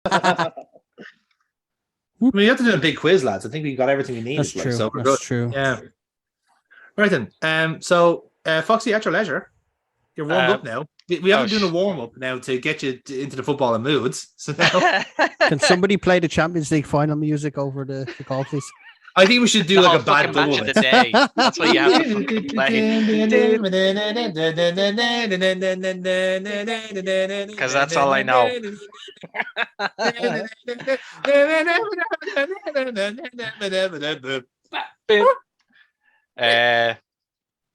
I mean, you have to do a big quiz, lads. I think we got everything we need. That's true. So That's true. Yeah. Right then. So Foxy, at your leisure, you're warmed up now. We haven't done a warm up now to get you into the footballing moods. So now, can somebody play the Champions League final music over the call, please? I think we should do like a bad match of the day. That's what you have to fucking play. Because that's all I know.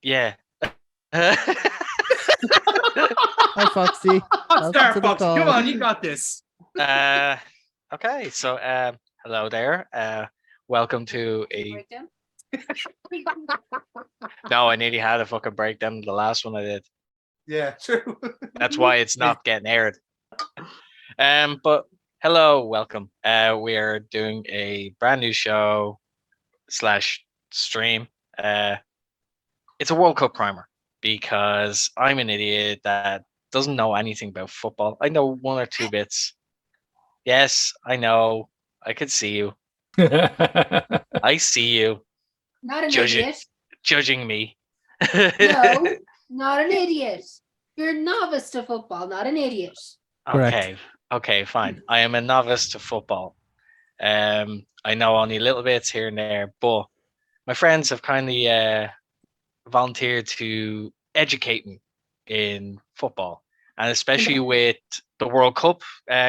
Yeah. Hi, Foxy. Start, Foxy. Come on, you got this. Okay, so hello there. Welcome to a. No, I nearly had a fucking breakdown. The last one I did. Yeah, true. That's why it's not getting aired. But hello, welcome. We are doing a brand new show / stream. It's a World Cup primer because I'm an idiot that doesn't know anything about football. I know one or two bits. Yes, I know. I could see you. I see you. Not an idiot. Judging me. No, not an idiot. You're a novice to football, not an idiot. Okay, fine. I am a novice to football. I know only little bits here and there, but my friends have kindly volunteered to educate me in football, and especially with the World Cup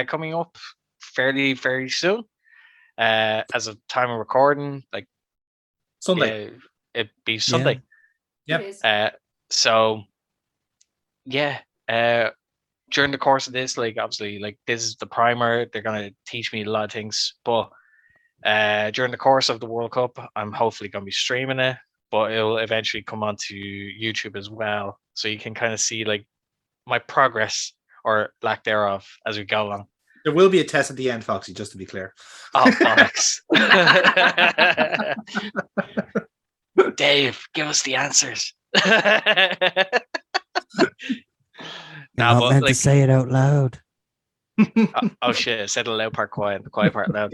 coming up fairly very soon. As of time of recording, like Sunday, it'd be Sunday. Yep. So yeah. During the course of this, like obviously, like this is the primer. They're gonna teach me a lot of things, but during the course of the World Cup, I'm hopefully gonna be streaming it, but it'll eventually come onto YouTube as well, so you can kind of see like my progress or lack thereof as we go along. There will be a test at the end, Foxy, just to be clear. Oh, bollocks. Dave, give us the answers. You're not meant to say it out loud. Oh shit, I said the loud part quiet, the quiet part loud.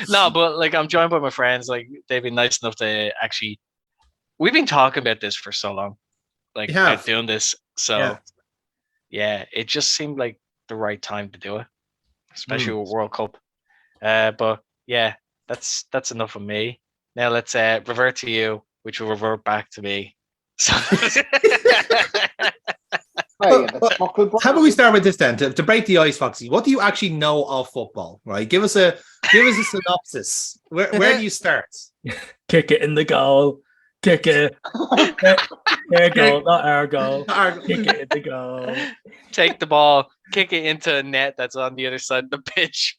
No, but like I'm joined by my friends, like they've been nice enough to actually we've been talking about this for so long. Like about doing this. So yeah, it just seemed like the right time to do it. Especially with World Cup. But yeah, that's enough of me. Now let's revert to you, which will revert back to me. So how about we start with this then to break the ice, Foxy? What do you actually know of football? Right, give us a synopsis. Where do you start? Kick it in the goal. Kick it. Their goal, not our goal. Kick it in the goal. Take the ball, kick it into a net that's on the other side of the pitch.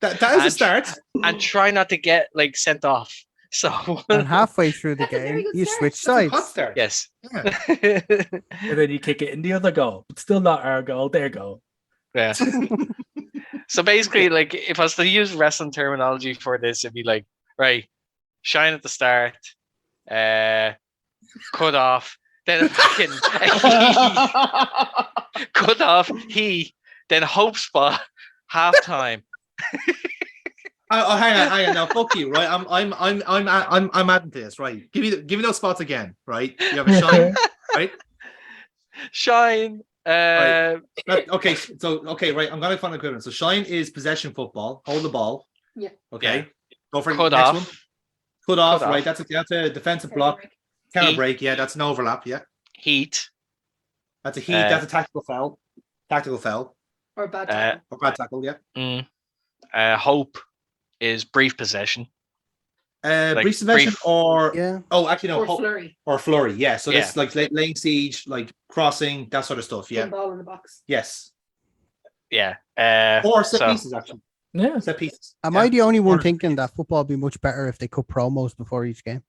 That is a start. And try not to get like sent off. So and halfway through the game, you switch sides. Yes. Yeah. And then you kick it in the other goal, but still not our goal, their goal. Yeah. So basically, like if I was to use wrestling terminology for this, it'd be like, right, shine at the start, cut off, then fucking cut off, then hope spot, halftime. Oh, hang on. Now, fuck you, right? I'm adding to this, right? Give me those spots again, right? You have a shine, right? Shine. Right. Right. I'm gonna find an equivalent. So shine is possession football. Hold the ball. Yeah. Okay. Yeah. Go for cut the next off. one. Cut off. Right. That's a defensive block. Counter break. Yeah, that's an overlap. Yeah. Heat. That's a heat. That's a tactical foul. Or bad tackle. Tackle. Yeah. Hope is brief possession. Brief possession or actually no, or flurry. Or flurry. Yeah. So that's like laying siege, like crossing, that sort of stuff. Yeah. Ball in the box. Yes. Yeah. Or set pieces actually. Yeah. Set pieces. Am I the only one thinking that football would be much better if they cut promos before each game?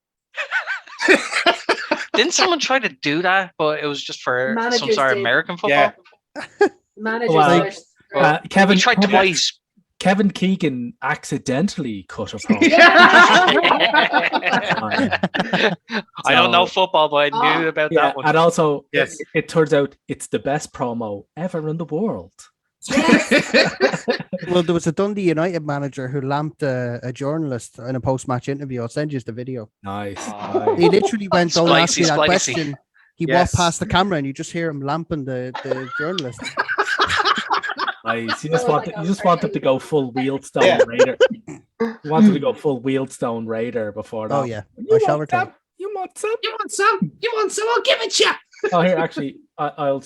Didn't someone try to do that, but it was just for some sort of American football? Yeah. Managers. Kevin tried twice. Kevin Keegan accidentally cut a promo. I don't know football, but I knew about that one. And also, it turns out it's the best promo ever in the world. Well, there was a Dundee United manager who lamped a journalist in a post-match interview. I'll send you the video. Nice. He literally went, "Don't ask me that Splicey. question." He walked past the camera, and you just hear him lamping the journalist. Nice. You just wanted to go full Wealdstone Raider. You wanted to go full Wealdstone Raider before that. Oh yeah, I shall return. You want some? You want some? You want some? I'll give it you. Oh, here, actually, I'll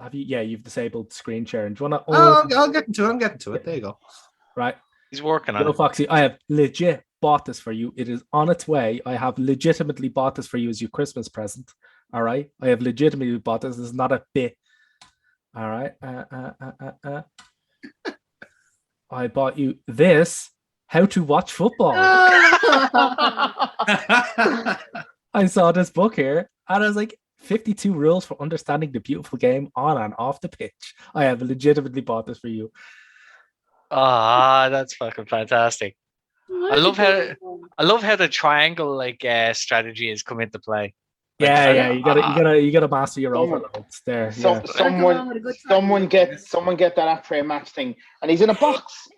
have you. Yeah, you've disabled screen share. And do you want to? Oh, I'll get into it. I'm getting to it. There you go. Right. He's working on it. Foxy, I have legit bought this for you. It is on its way. I have legitimately bought this for you as your Christmas present. All right. I have legitimately bought this. This is not a bit. All right. I bought you this. How to watch football. I saw this book here and I was like, 52 rules for understanding the beautiful game on and off the pitch. I have legitimately bought this for you. Ah, that's fucking fantastic. I love how the triangle strategy has come into play. Yeah, you gotta master your overloads there. Someone get that after match thing, and he's in a box.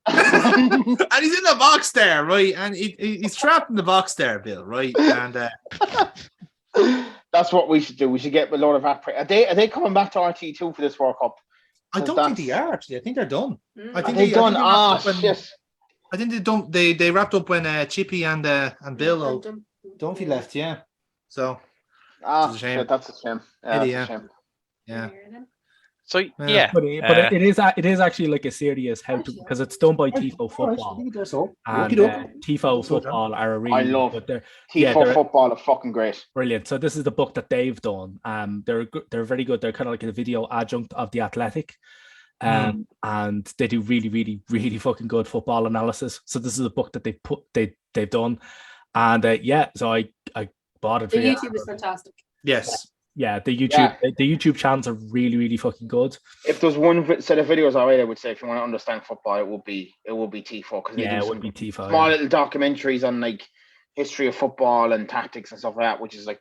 And he's in the box there, right? And he's trapped in the box there, Bill, right? And that's what we should do. We should get a lot of Apre. Are they coming back to RT2 for this World Cup? I don't think they are actually. I think they're done. I think they're done. Shit. I think they don't. They wrapped up when Chippy and Bill Dunphy left. Yeah. So. That's a shame. That's a shame. Yeah. A shame. Yeah. So yeah, but it is actually like a serious how to, because it's done by Tifo Football, and Tifo Football are a really I love good. Tifo Football are fucking great. Brilliant. So this is the book that they've done. They're very good. They're kind of like a video adjunct of The Athletic, and they do really, really, really fucking good football analysis. So this is a book that they've done, and so I bought it. The YouTube is fantastic. Yes. Yeah, the YouTube channels are really, really fucking good. If there's one set of videos already, I would say if you want to understand football, it would be Tifo, because it would be Tifo. Small little documentaries on like history of football and tactics and stuff like that, which is like,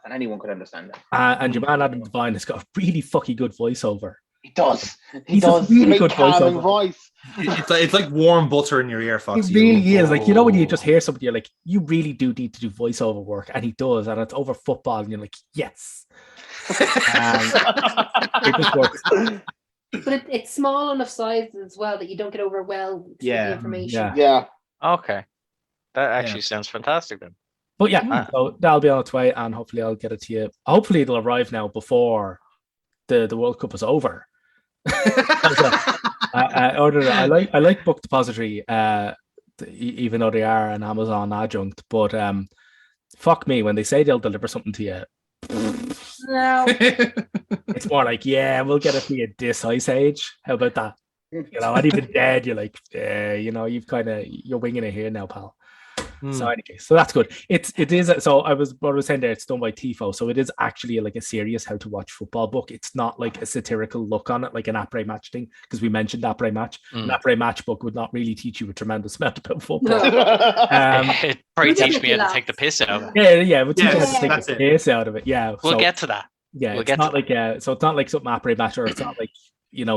and anyone could understand that. And your man Adam Devine has got a really fucking good voiceover. He does. He's a really good voice. It's like warm butter in your ear, Foxy. It really is. Like, you know, when you just hear somebody, you're like, you really do need to do voiceover work, and he does, and it's over football, and you're like, yes. It just works. But it's small enough size as well that you don't get overwhelmed with the information. Yeah. Okay. That actually sounds fantastic then. But so that'll be on its way, and hopefully I'll get it to you. Hopefully it'll arrive now before the World Cup is over. I ordered it. I like Book Depository, even though they are an Amazon adjunct. But fuck me, when they say they'll deliver something to you, No. it's more like, we'll get it for you this ice age. How about that? You know, and even dead, you're like, you're winging it here now, pal. So anyway, so that's good. It is. So I was saying there, it's done by Tifo, so it is actually like a serious how to watch football book. It's not like a satirical look on it, like an après match thing, because we mentioned après match. An après match book would not really teach you a tremendous amount about football. It probably teach me how to take the piss out of it. Yeah, we'll teach you how to take the piss out of it. Yeah, we'll get to that. Yeah, it's not like so it's not like something après match, or it's not like,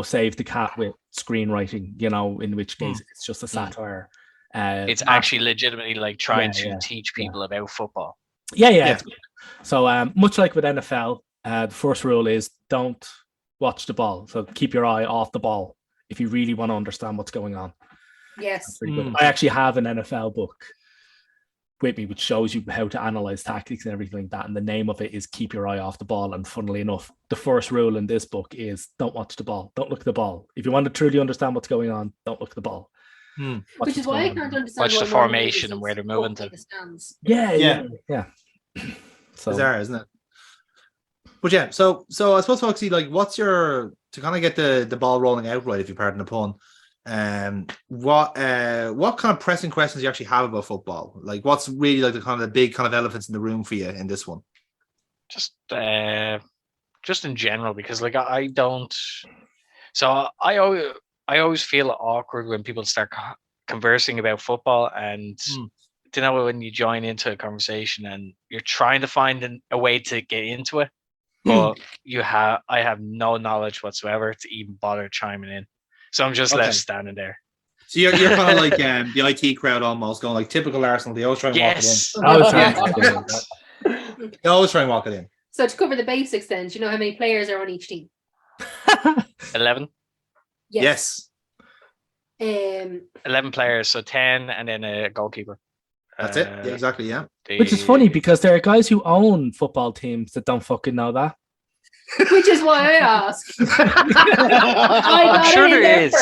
Save the Cat with screenwriting. In which case it's just a satire. It's actually legitimately like trying to teach people about football. Yeah. So much like with NFL, the first rule is don't watch the ball. So keep your eye off the ball if you really want to understand what's going on. Yes. I actually have an NFL book with me which shows you how to analyze tactics and everything like that. And the name of it is Keep Your Eye Off the Ball. And funnily enough, the first rule in this book is don't watch the ball. Don't look at the ball. If you want to truly understand what's going on, don't look at the ball. Which is why I can't understand. Watch the formation and where they're moving to. Yeah. So bizarre, isn't it? But yeah, so I suppose, Foxy, like, what's your, to kind of get the ball rolling out right, if you pardon the pun, what kind of pressing questions do you actually have about football? Like, what's really like the kind of the big kind of elephants in the room for you in this one? Just in general, because like I don't. So I always feel awkward when people start conversing about football, and when you join into a conversation and you're trying to find a way to get into it, but I have no knowledge whatsoever to even bother chiming in. So I'm just left standing there. So you're kind of like the IT crowd almost going like typical Arsenal. They always try and walk it in. They always try and walk it in. So to cover the basics then, do you know how many players are on each team? 11. Yes. 11 players, so 10 and then a goalkeeper. That's it. Yeah, exactly. Yeah. Which is funny because there are guys who own football teams that don't fucking know that. Which is why I asked. I'm sure there is.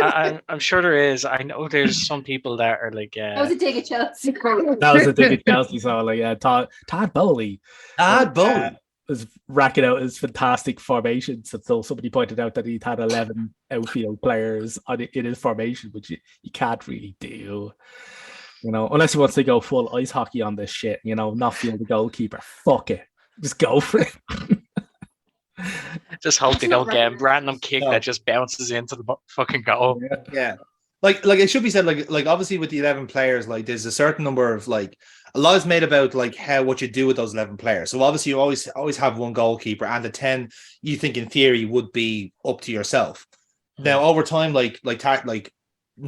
I'm sure there is. I know there's some people that are like. That was a dig at Chelsea. That was a dig at Chelsea. So like, Todd Bowley. Was racking out his fantastic formations until somebody pointed out that he'd had 11 outfield players in his formation, which you can't really do. You know, unless he wants to go full ice hockey on this shit, you know, not field the goalkeeper. Fuck it. Just go for it. Just hope they don't get a random kick that just bounces into the fucking goal. Yeah. Like it should be said, like obviously with the 11 players, like there's a certain number of like a lot is made about like what you do with those 11 players. So obviously you always have one goalkeeper, and the 10 you think in theory would be up to yourself. Now over time, like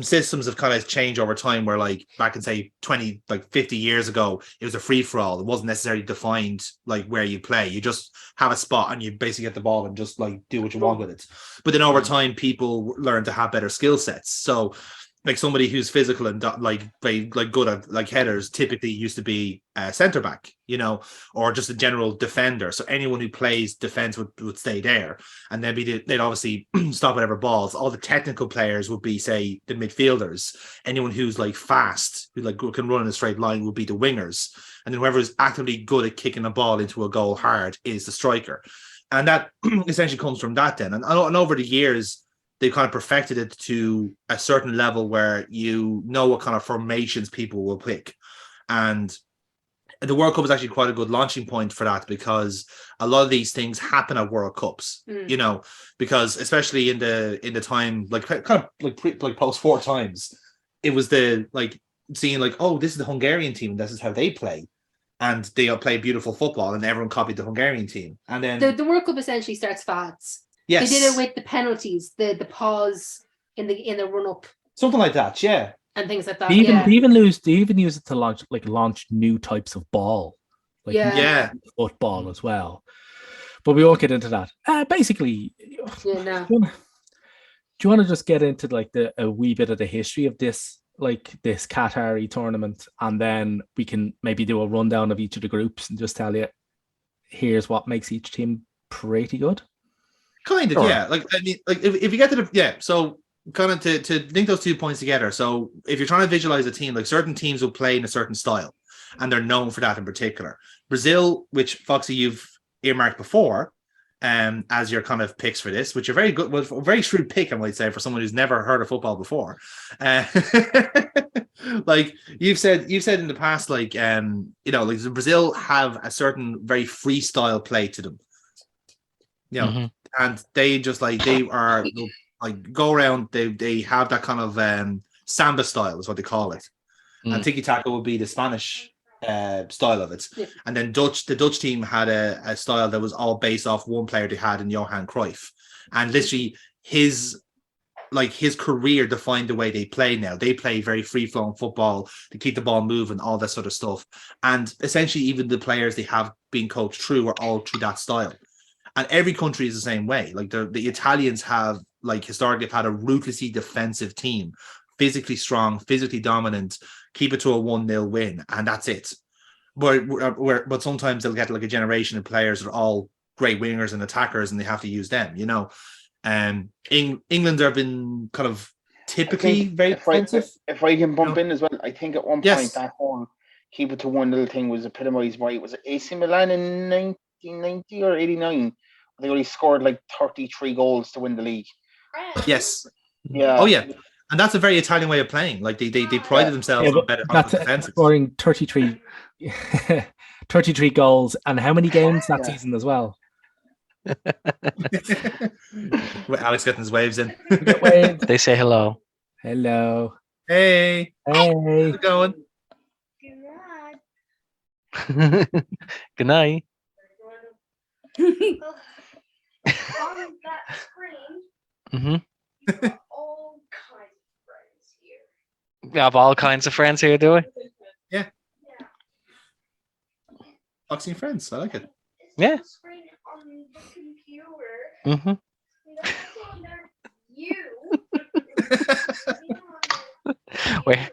systems have kind of changed over time, where like back in say 50 years ago, it was a free-for-all. It wasn't necessarily defined like where you play. You just have a spot and you basically get the ball and just like do what you want with it. But then over time, people learn to have better skill sets. So like somebody who's physical and like good at like headers typically used to be a centre back, you know, or just a general defender. So anyone who plays defense would stay there, and then they'd obviously stop whatever balls. All the technical players would be say the midfielders. Anyone who's like fast, who can run in a straight line, would be the wingers, and then whoever is actively good at kicking a ball into a goal hard is the striker. And that essentially comes from that then. And over the years, they've kind of perfected it to a certain level where you know what kind of formations people will pick. And the World Cup is actually quite a good launching point for that, because a lot of these things happen at World Cups, you know, because especially in the time, like kind of like post-war times, it was the like seeing like, oh, this is the Hungarian team, and this is how they play. And they play beautiful football, and everyone copied the Hungarian team. And then the World Cup essentially starts fads. Yes. They did it with the penalties, the pause in the run up, something like that, yeah, and things like that. They even use it to launch new types of ball, like football as well. But we won't get into that. Basically, do you want to just get into like a wee bit of the history of this Qatari tournament, and then we can maybe do a rundown of each of the groups and just tell you here's what makes each team pretty good. Kind of, yeah. Like I mean, like if you get to the so kind of to link those 2 points together. So if you're trying to visualize a team, like certain teams will play in a certain style, and they're known for that in particular. Brazil, which Foxy you've earmarked before, as your kind of picks for this, which are very good, a very shrewd pick, I might say, for someone who's never heard of football before. Like you've said in the past, like you know, like Brazil have a certain very freestyle play to them. You know, and they just like they are like go around. They have that kind of samba style is what they call it, and tiki taka would be the Spanish style of it. Yeah. And then the Dutch team had a style that was all based off one player they had in Johan Cruyff, and literally his career defined the way they play now. They play very free-flowing football to keep the ball moving, all that sort of stuff. And essentially, even the players they have been coached through are all through that style. And every country is the same way. Like the Italians have, like historically, have had a ruthlessly defensive team, physically strong, physically dominant, keep it to a 1-0 win, and that's it. But sometimes they'll get like a generation of players that are all great wingers and attackers, and they have to use them, you know. England have been kind of typically very defensive. If I can bump in as well, I think at one point that whole keep it to 1-0 thing was epitomised by, was it AC Milan in 1990 or 89? They only scored like 33 goals to win the league. Yes. Yeah. Oh yeah. And that's a very Italian way of playing. Like they prided themselves on better defense. Scoring 33 goals, and how many games that season as well? Alex getting his waves in. They say hello. Hello. Hey. How's it going? Good night. On that screen, Mm-hmm. you've got all kinds of friends here. We have all kinds of friends here, do we? Yeah. Foxy and Friends. I like it. It's Yeah. the screen on the computer. Mm-hmm. That's on there. You. Wait,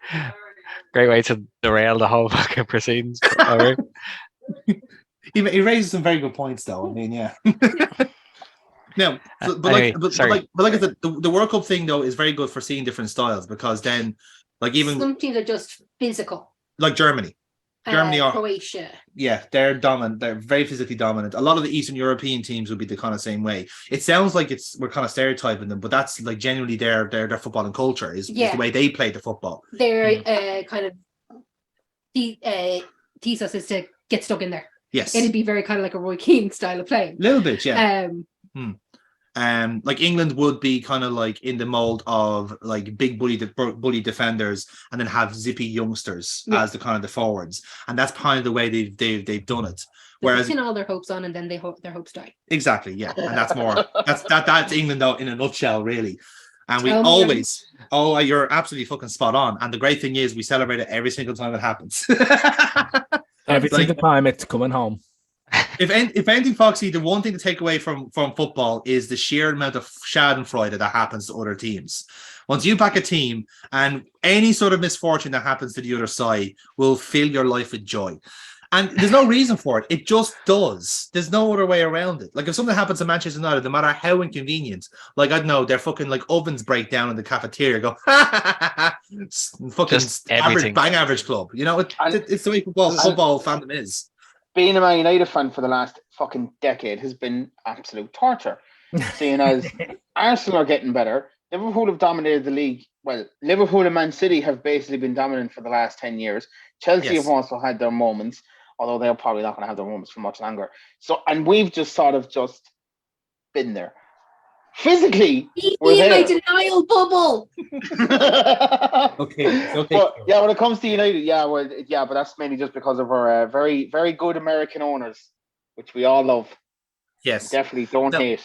great way to derail the whole fucking proceedings. All right. He raises some very good points, though. I mean, yeah. No, but Anyway, like, sorry. but like I said, the World Cup thing though is very good for seeing different styles because then, like even Some teams are just physical. like Germany are Croatia. yeah, they're dominant. They're very physically dominant. A lot of the Eastern European teams would be the kind of same way. It sounds like we're kind of stereotyping them, but that's like genuinely their footballing culture is the way they play the football. Their kind of thesis is to get stuck in there. Yes, It'd be very kind of like a Roy Keane style of playing. a little bit, yeah. Um, Like England would be kind of like in the mold of like big bully defenders, and then have zippy youngsters as the kind of the forwards, and that's kind of the way they've done it. Whereas they pin all their hopes on, and then their hopes die. Exactly, yeah, and that's more that's England though in a nutshell, really. And we you're absolutely fucking spot on. And the great thing is we celebrate it every single time it happens. Every single time it's coming home. If anything, Foxy, the one thing to take away from football is the sheer amount of schadenfreude that happens to other teams. Once you back a team, and any sort of misfortune that happens to the other side will fill your life with joy. And there's no reason for it. It just does. There's no other way around it. Like if something happens to Manchester United, no matter how inconvenient, like I don't know, their fucking like ovens break down in the cafeteria, go fucking Just everything. average club. You know, it's the way football fandom is. Being a Man United fan for the last fucking decade has been absolute torture. Seeing as Arsenal are getting better, Liverpool have dominated the league. Well, Liverpool and Man City have basically been dominant for the last 10 years. Chelsea have also had their moments, although they're probably not going to have their moments for much longer. So, and we've just sort of just been there. Physically, we're there. My denial bubble. Okay. But yeah, when it comes to United, but that's mainly just because of our very, very good American owners, which we all love. Yes, definitely don't hate.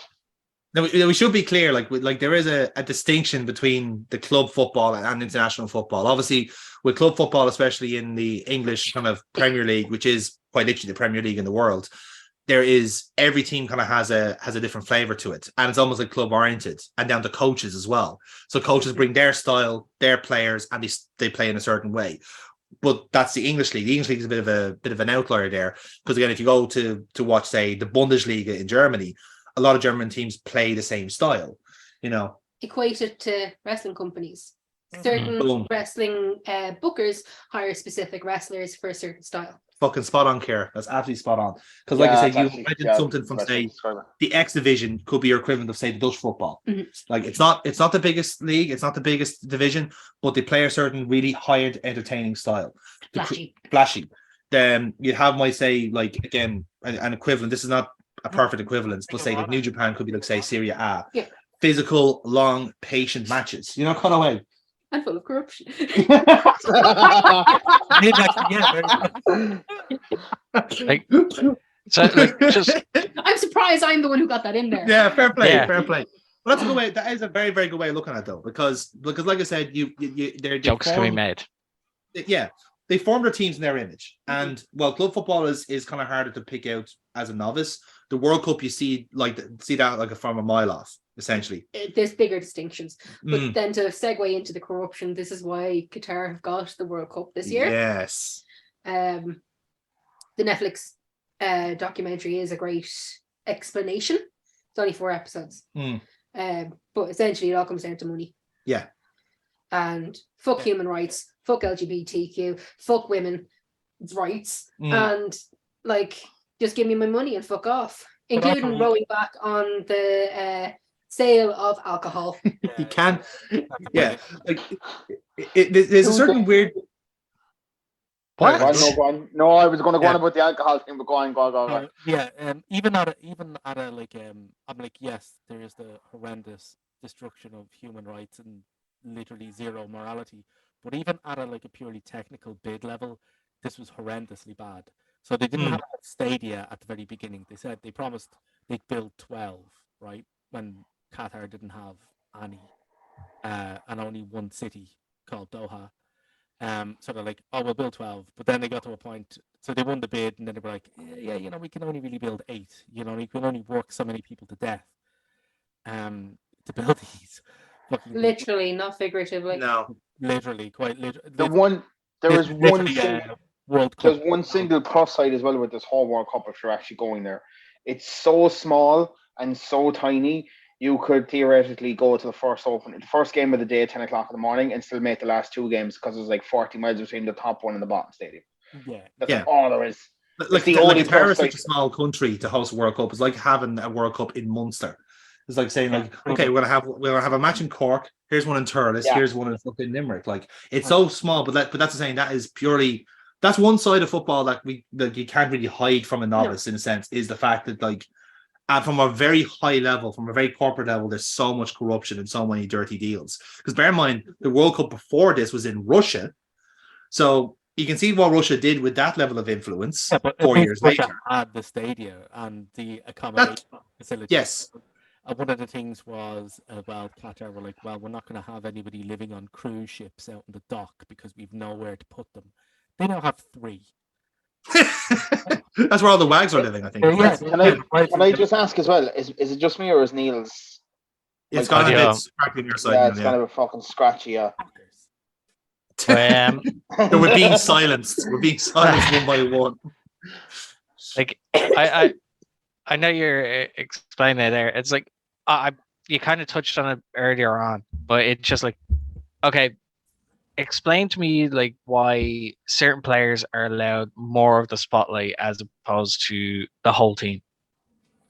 Now we should be clear. Like there is a distinction between the club football and international football. Obviously, with club football, especially in the English kind of Premier League, which is quite literally the Premier League in the world, there is every team kind of has a different flavor to it, and it's almost like club oriented, and down to coaches as well. So coaches bring their style, their players, and they play in a certain way. But that's the English league. The English league is a bit of an outlier there, because again, if you go to watch, say, the Bundesliga in Germany, a lot of German teams play the same style. You know, Equated to wrestling companies. Certain wrestling bookers hire specific wrestlers for a certain style. Fucking spot on, Kier. That's absolutely spot on. Because like I said, you imagine something from, say, the X division could be your equivalent of, say, the Dutch football. Mm-hmm. Like it's not the biggest league, it's not the biggest division, but they play a certain really high-end entertaining style. Flashy. Then you have, might say, like, again, an equivalent. This is not a perfect equivalence, but say like New Japan could be like, say, Serie A. Yeah. Physical, long, patient matches. You know, kind of way. And full of corruption. I'm surprised I'm the one who got that in there. Yeah, fair play. Well, that's a good way. That is a very, very good way of looking at it, though, because like I said, they're jokes can be made. Yeah, they form their teams in their image, and well, club football is kind of harder to pick out as a novice. The World Cup, you see that like from a mile off. Essentially, there's bigger distinctions, but then to segue into the corruption, this is why Qatar have got the World Cup this year. Yes. The Netflix documentary is a great explanation. It's only 4 episodes, but essentially it all comes down to money. Yeah. And fuck human rights, fuck LGBTQ, fuck women's rights, and like just give me my money and fuck off, including rowing back on the sale of alcohol. You can, yeah. Like there's a certain weird. What? No, I was going to go on about the alcohol thing, but go on. Even at a like, I'm like, yes, there is the horrendous destruction of human rights and literally zero morality. But even at a purely technical bid level, this was horrendously bad. So they didn't have a stadia at the very beginning. They said they promised they'd build 12, right? When Qatar didn't have any, and only one city called Doha. So they're like, oh, we'll build 12. But then they got to a point, so they won the bid, and then they were like, yeah, we can only really build 8. We can only work so many people to death to build these. Literally, not figuratively. No. Literally, quite literally. There's one single plus side as well with this whole World Cup if you're actually going there. It's so small and so tiny. You could theoretically go to the first game of the day at 10 o'clock in the morning and still make the last 2 games because there's like 40 miles between the top one and the bottom stadium. That's all there is. Like Qatar is such a small country to host a World Cup. It's like having a World Cup in Munster. It's like saying, okay, we're gonna have a match in Cork. Here's one in Thurles. Here's one in fucking Limerick. Like, it's so small, but that's saying that is purely, that's one side of football that you can't really hide from a novice in a sense, is the fact that like from a very high level, from a very corporate level, there's so much corruption and so many dirty deals. Because bear in mind, the World Cup before this was in Russia, so you can see what Russia did with that level of influence. Yeah, but 4 years later, had the stadium and the accommodation facilities. Yes. One of the things was about Qatar were like, well, we're not going to have anybody living on cruise ships out in the dock because we've nowhere to put them. They now have 3. That's where all the wags are living, I think. Yeah. Can I just ask as well, is it just me or is Neil's? It's got a bit scratchy on your side. Yeah, it's kind of a fucking scratchy, yeah. We're being silenced. We're being silenced one by one. Like, I know you're explaining it there. It's like you kind of touched on it earlier on, but it's just like, okay, explain to me like why certain players are allowed more of the spotlight as opposed to the whole team.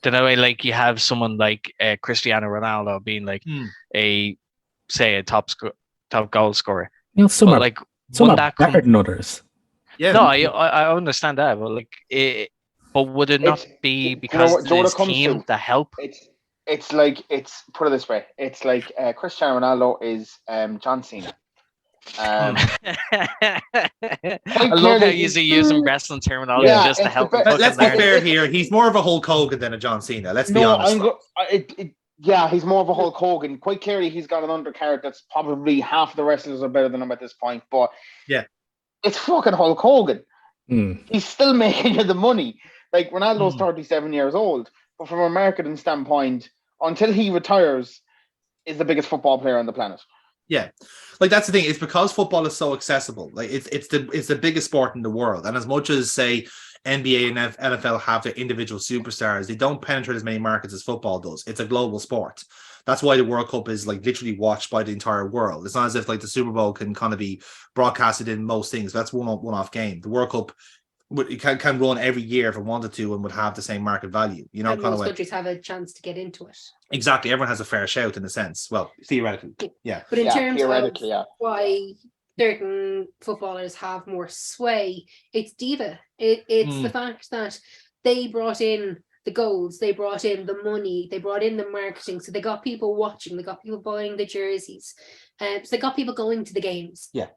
The way like you have someone like Cristiano Ronaldo being like a top goal scorer. Some are like better than others. Yeah, no, I understand that, but like but would it not be because of his team to help? It's like, put it this way, it's like Cristiano Ronaldo is John Cena. I love how you use wrestling terminology just to help. Let's be fair here. He's more of a Hulk Hogan than a John Cena. Let's be honest. He's more of a Hulk Hogan. Quite clearly, he's got an undercard that's probably half of the wrestlers are better than him at this point. But it's fucking Hulk Hogan. He's still making you the money. Like, Ronaldo's 37 years old, but from a marketing standpoint, until he retires, is the biggest football player on the planet. Yeah, like that's the thing. It's because football is so accessible. Like it's the biggest sport in the world, and as much as say NBA and NFL have their individual superstars, they don't penetrate as many markets as football does. It's a global sport. That's why the World Cup is like literally watched by the entire world. It's not as if like the Super Bowl can kind of be broadcasted in most things. That's one-off game. The World Cup can run every year if it wanted to and would have the same market value. You know, and most countries have a chance to get into it. Exactly. Everyone has a fair shout in a sense. Well, theoretically, yeah. But in terms of why certain footballers have more sway, it's diva. It's the fact that they brought in the goals, they brought in the money, they brought in the marketing. So they got people watching, they got people buying the jerseys. So they got people going to the games. Yeah.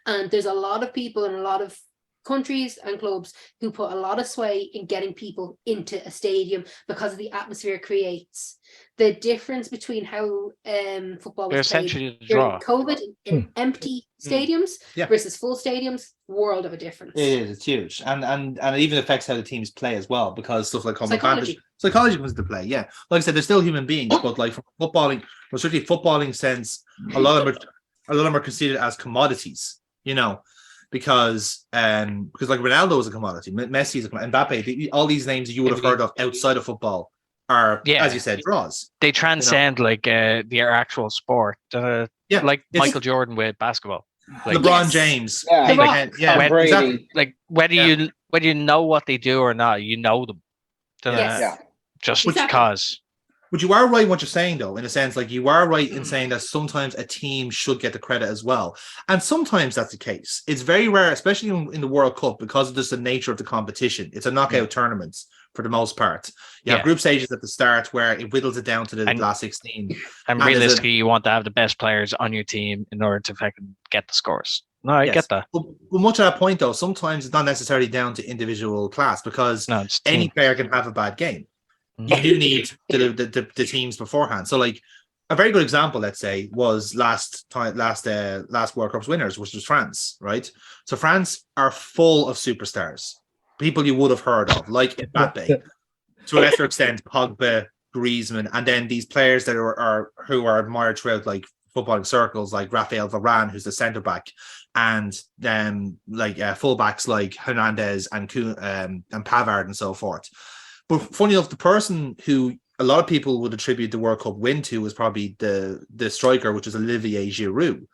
And there's a lot of people and a lot of countries and clubs who put a lot of sway in getting people into a stadium because of the atmosphere it creates. The difference between how football was played during COVID in empty stadiums versus full stadiums, world of a difference. It is. It's huge, and it even affects how the teams play as well, because stuff like psychology comes into play. Yeah, like I said, they're still human beings, but like from strictly footballing sense, a lot of them are considered as commodities. You know. Because like Ronaldo is a commodity, Messi is a commodity, Mbappe, all these names you would have heard of outside of football are, as you said, draws. They transcend like their actual sport. Like Michael Jordan with basketball. Like, LeBron James. Exactly. Like whether you know what they do or not, you know them. Just because. But you are right in what you're saying, though, in a sense. Like, you are right in saying that sometimes a team should get the credit as well. And sometimes that's the case. It's very rare, especially in the World Cup, because of just the nature of the competition. It's a knockout tournament for the most part. You have group stages at the start where it whittles it down to the last 16. And realistically, you want to have the best players on your team in order to fucking get the scores. No, I Yes. get that. But much of that point, though, sometimes it's not necessarily down to individual class because No, it's any team. player can have a bad game. Mhm. You do need the teams beforehand. So, like a very good example, let's say, was last World Cup's winners, which was France, right? So France are full of superstars, people you would have heard of, like Mbappe, to a lesser extent, Pogba, Griezmann, and then these players that who are admired throughout like footballing circles, like Raphael Varane, who's the centre back, and then fullbacks like Hernandez and Pavard and so forth. But funny enough, the person who a lot of people would attribute the World Cup win to was probably the striker, which is Olivier Giroud.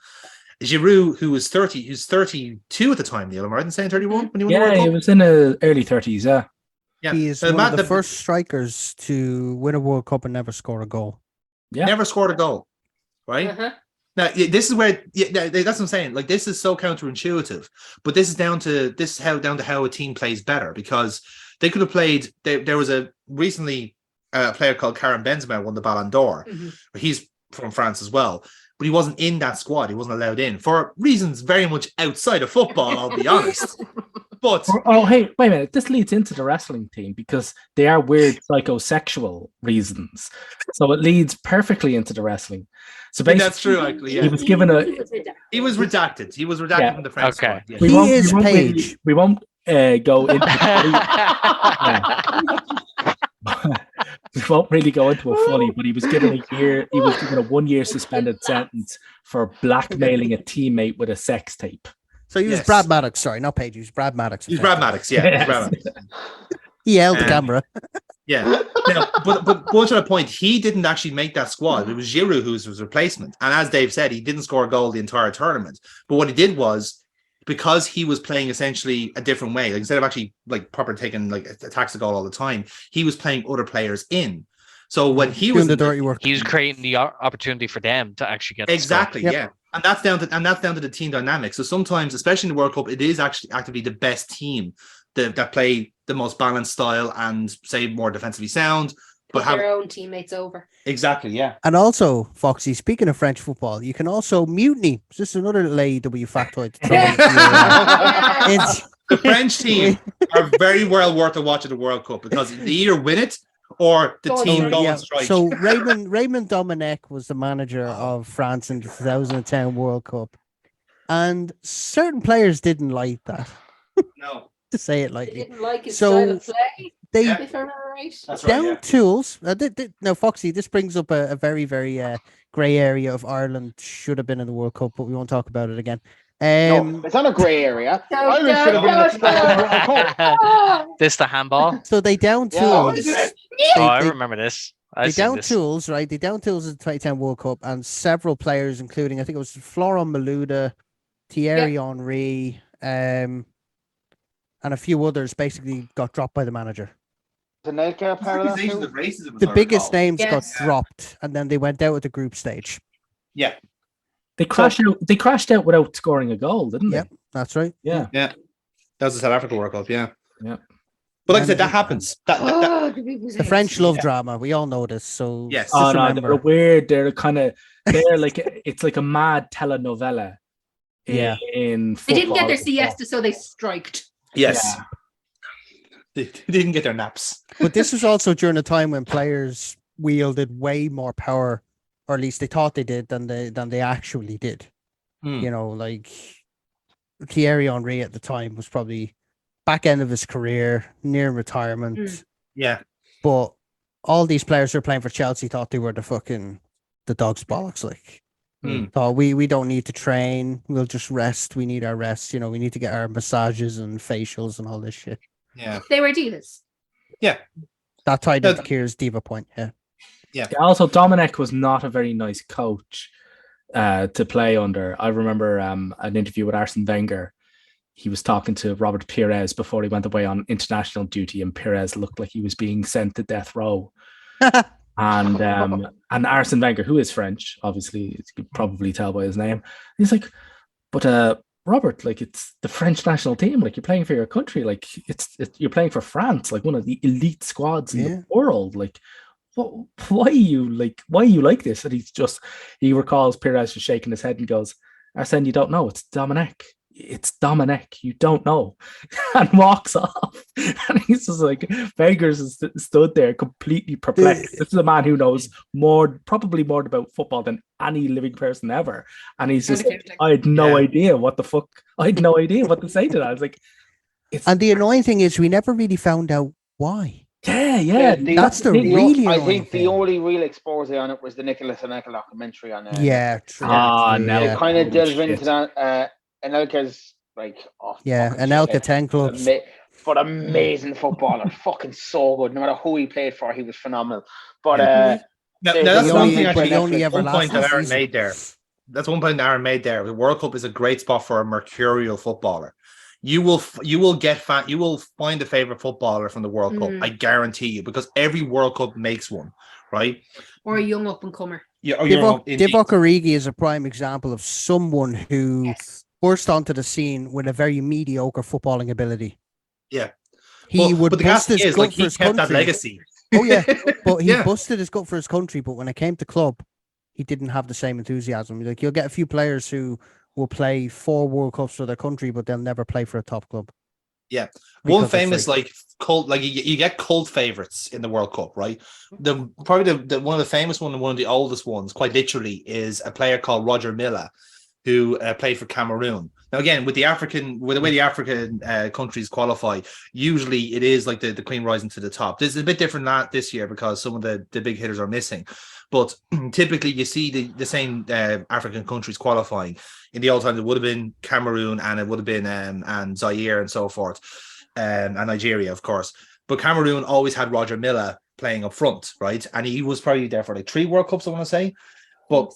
Giroud, who's 32 at the time, Neil, am I right in saying 31 when he won the World Cup? He was in the early 30s, yeah. He is one of the first strikers to win a World Cup and never score a goal. Yeah. Never scored a goal, right? Uh-huh. Now, this is where that's what I'm saying. Like, this is so counterintuitive, but this is down to how a team plays better, because they could have played. There was recently a player called Karim Benzema won the Ballon d'Or. Mm-hmm. He's from France as well, but he wasn't in that squad. He wasn't allowed in for reasons very much outside of football, I'll be honest. But hey, wait a minute. This leads into the wrestling team because they are weird psychosexual reasons. So it leads perfectly into the wrestling. So basically, that's true. Actually, yeah. He was given He was redacted. He was redacted from the French squad. Yeah. We won't go into. We won't really go into it fully, but he was given a 1-year suspended sentence for blackmailing a teammate with a sex tape. So he was Brad Maddox, sorry, not Page. He was Brad Maddox. He's Brad Maddox, yeah. Yes. Brad Maddox. He held the camera. Yeah. Now, but going to the point, he didn't actually make that squad. It was Giroud who was his replacement. And as Dave said, he didn't score a goal the entire tournament. But what he did was, because he was playing essentially a different way, like instead of actually like proper taking like attacks the goal all the time, he was playing other players in. So when he was doing the dirty work, he was creating the opportunity for them to actually get exactly, the yeah. And that's down to the team dynamic. So sometimes, especially in the World Cup, it is actually actively the best team that play the most balanced style and say more defensively sound, but have their own teammates over. Exactly, yeah. And also, Foxy, speaking of French football, you can also mutiny. This is another little AEW factoid. The French team are very well worth a watch of the World Cup because they either win it or the team go on strike. So Raymond Domenech was the manager of France in the 2010 World Cup, and certain players didn't like that. No, to say it lightly. They didn't like his style of play. If I remember right. That's down right, tools. Now, Foxy, this brings up a very, very grey area of Ireland. Should have been in the World Cup, but we won't talk about it again. No, it's not a grey area. Ireland should have been in the World Cup. This the handball. So they down tools. I remember this. They down tools, right? They down tools in the 2010 World Cup, and several players, including I think it was Florent Malouda, Thierry Henry, and a few others, basically got dropped by the manager. The nightcap part of that too? The biggest names got dropped, and then they went out at the group stage. Yeah. They crashed out without scoring a goal, didn't they? Yeah, that's right. Yeah. That was the South Africa World Cup, yeah. Yeah. But like I said, that happens. The French love drama. We all know this. So yes. Oh no, they're weird. They're like it's like a mad telenovela. In they didn't get their siesta, so they striked. Yes. Yeah. They didn't get their naps. But this was also during a time when players wielded way more power, or at least they thought they did, than they actually did. You know, like Thierry Henry at the time was probably back end of his career, near retirement. Yeah. But all these players who are playing for Chelsea thought they were the dog's bollocks. Like, thought we don't need to train. We'll just rest. We need our rest. You know, we need to get our massages and facials and all this shit. Yeah. They were divas. Yeah. That tied into Kier's diva point. Yeah. Yeah. Also, Domenech was not a very nice coach to play under. I remember an interview with Arsene Wenger. He was talking to Robert Pires before he went away on international duty, and Pires looked like he was being sent to death row. And Arsene Wenger, who is French, obviously, you could probably tell by his name, he's like, but Robert, like, it's the French national team, like, you're playing for your country, like it's you're playing for France, like one of the elite squads in the world, like, why are you like this? And he recalls Pires just shaking his head and goes, Arsene, you don't know, it's Domenech. it's Dominic, you don't know, and walks off. And he's just like, Vegas stood there completely perplexed. This is a man who knows probably more about football than any living person ever. And he's just, I had no idea what the fuck, I had no idea what to say to that. I was like, and the annoying thing is we never really found out why. Yeah. That's the really I annoying think thing. the only real expose on it was the Nicholas and Eka documentary on true. They kind of delve into that. Anelka's like, Anelka 10 clubs. But amazing footballer, fucking so good. No matter who he played for, he was phenomenal. But that's one thing actually. One point that Aaron made there. That's one point that Aaron made there. The World Cup is a great spot for a mercurial footballer. You will find a favorite footballer from the World Cup. I guarantee you, because every World Cup makes one, right? Or a young up and comer. Yeah, Divock Origi is a prime example of someone who burst onto the scene with a very mediocre footballing ability. Yeah, would bust his gut for his country. That legacy. Oh yeah, but he busted his gut for his country. But when it came to club, he didn't have the same enthusiasm. Like, you'll get a few players who will play 4 World Cups for their country, but they'll never play for a top club. Yeah, one famous cult, you get cult favorites in the World Cup, right? Probably the one of the famous one and one of the oldest ones, quite literally, is a player called Roger Milla, who played for Cameroon. Now, again, with the way the African countries qualify, usually it is like the queen rising to the top. This is a bit different this year because some of the big hitters are missing. But typically, you see the same African countries qualifying. In the old times, it would have been Cameroon, and it would have been and Zaire and so forth, and Nigeria, of course. But Cameroon always had Roger Milla playing up front, right? And he was probably there for like 3 World Cups, I want to say. But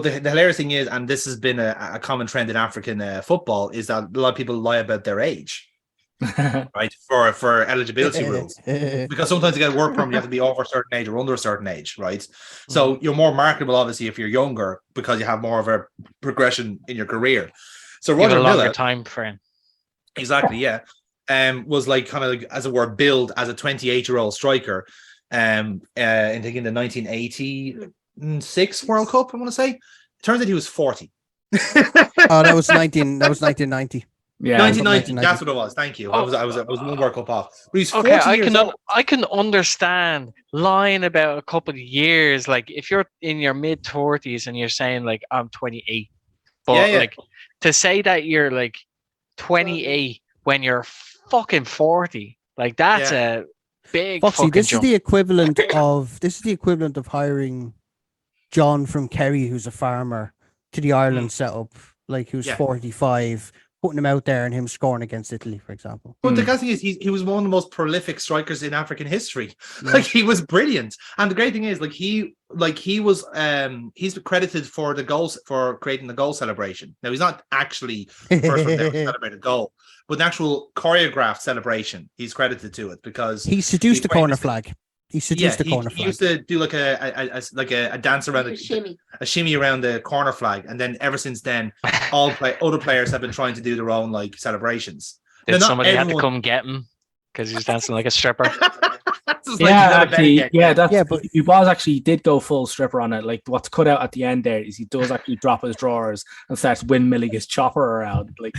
the hilarious thing is, and this has been a common trend in African football, is that a lot of people lie about their age. Right, for eligibility rules, because sometimes to get a work permit you have to be over a certain age or under a certain age, right? So you're more marketable obviously if you're younger because you have more of a progression in your career. So Roger Milla, time frame, exactly, was like kind of like, as it were, billed as a 28-year-old striker, in the 1986 World Cup, I want to say. It turns out he was 40. That was 1990. Yeah, 1990. That's what it was. Thank you. I was 1 World Cup off. But he's 40 years old. I can understand lying about a couple of years. Like if you're in your mid 40s and you're saying like I'm 28, but like to say that you're like 28 when you're fucking 40, like that's a big Foxy, this jump. is the equivalent of hiring John from Kerry, who's a farmer, to the Ireland setup, like who's 45. Putting him out there and him scoring against Italy, for example. But the thing is, he was one of the most prolific strikers in African history. Like, he was brilliant. And the great thing is, he's credited for the goals, for creating the goal celebration. Now, he's not actually the first one to celebrate a goal, but the actual choreographed celebration, he's credited to it because he seduced the corner flag. He seduced the corner flag. He used to do like a dance around a shimmy around the corner flag, and then ever since then, other players have been trying to do their own like celebrations. Did somebody have to come get him because he was dancing like a stripper? But he did go full stripper on it. Like what's cut out at the end there is he does actually drop his drawers and starts windmilling his chopper around, like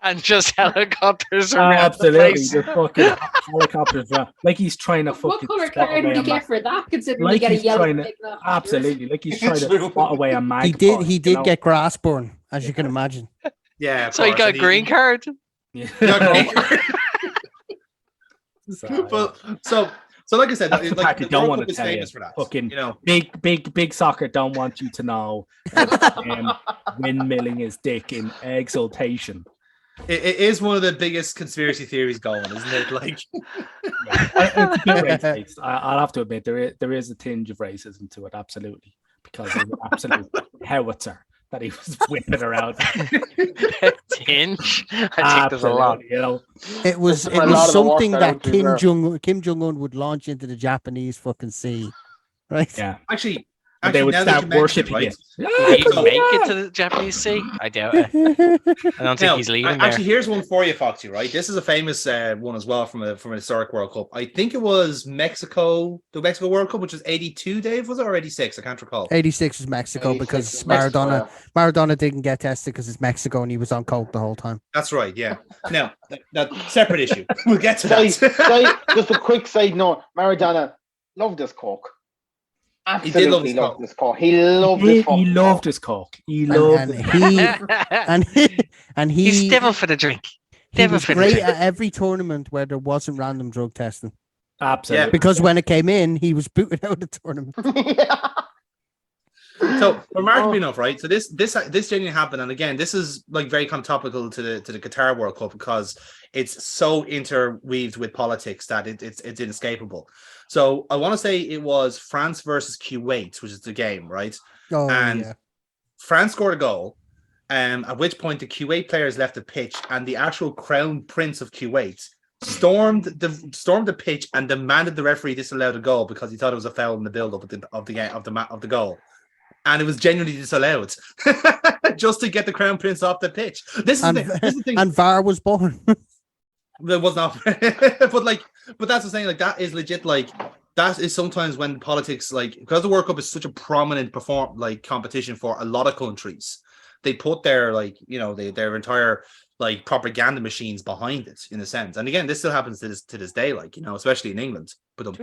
and just helicopters around. Absolutely, just fucking helicopters around. Like he's trying to fucking. What colour card would you get for that? Considering you get a yellow. Absolutely, like he's trying to spot away a mag. He did get grass burn, as you can imagine. Yeah, so he got a green card. Yeah. So like I said, that's the fact you don't want to tell you. Fucking big soccer don't want you to know windmilling his dick in exultation. It is one of the biggest conspiracy theories going, isn't it? Like, it's a bit racist. I'll have to admit there is a tinge of racism to it, absolutely, because of the absolute howitzer that he was whipping around. Tinge? I think there's a lot. It was something that Kim Jong-un would launch into the Japanese fucking sea, right? Yeah. Actually, And they would start worshipping it. Will he even make it to the Japanese Sea? I doubt it. I don't think he's leaving there. Actually, here's one for you, Foxy, right? This is a famous one as well from a historic World Cup. I think it was the Mexico World Cup, which was 82, Dave, was it, or 86? I can't recall. 86 was Mexico 86 because Maradona didn't get tested because it's Mexico and he was on coke the whole time. That's right, yeah. Now, that separate issue. We'll get to that. Just a quick side note, Maradona loved his coke. Absolutely loved his cock. He loved his cock. He loved and he's devil for the drink. He was great at every tournament where there wasn't random drug testing. Absolutely. Yeah. Because when it came in, he was booted out of the tournament. So remarkably enough, right? So this genuinely happened, and again, this is like very kind of topical to the Qatar World Cup because it's so interweaved with politics that it's inescapable. So I want to say it was France versus Kuwait, which is the game, right? Oh, and yeah. France scored a goal, at which point the Kuwait players left the pitch, and the actual crown prince of Kuwait stormed the pitch and demanded the referee disallow the goal because he thought it was a foul in the build-up of the goal. And it was genuinely disallowed just to get the crown prince off the pitch. This is the thing. And VAR was born. There was not, but that's the thing. Like that is legit. Like that is sometimes when politics, like because the World Cup is such a prominent competition for a lot of countries, they put their their entire propaganda machines behind it in a sense. And again, this still happens to this day, especially in England. But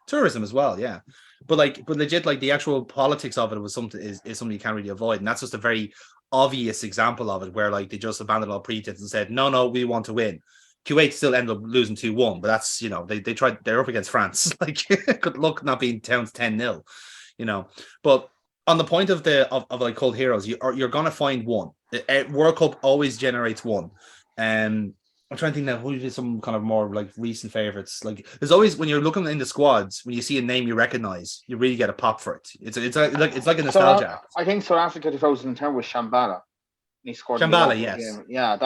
tourism as well, yeah. But legit, the actual politics of it was something you can't really avoid, and that's just a very obvious example of it, where they just abandoned all pretense and said, no, we want to win. Kuwait still ended up losing 2-1, but that's they tried. They're up against France. Good luck not being down 10-0, But on the point of cult heroes, you're gonna find one. The World Cup always generates one. I'm trying to think now who is some kind of more recent favorites. There's always, when you're looking in the squads, when you see a name you recognize, you really get a pop for it. It's like a nostalgia. I think South Africa 2010 was Shambhala. He scored. Shambhala, yes. Game. Yeah,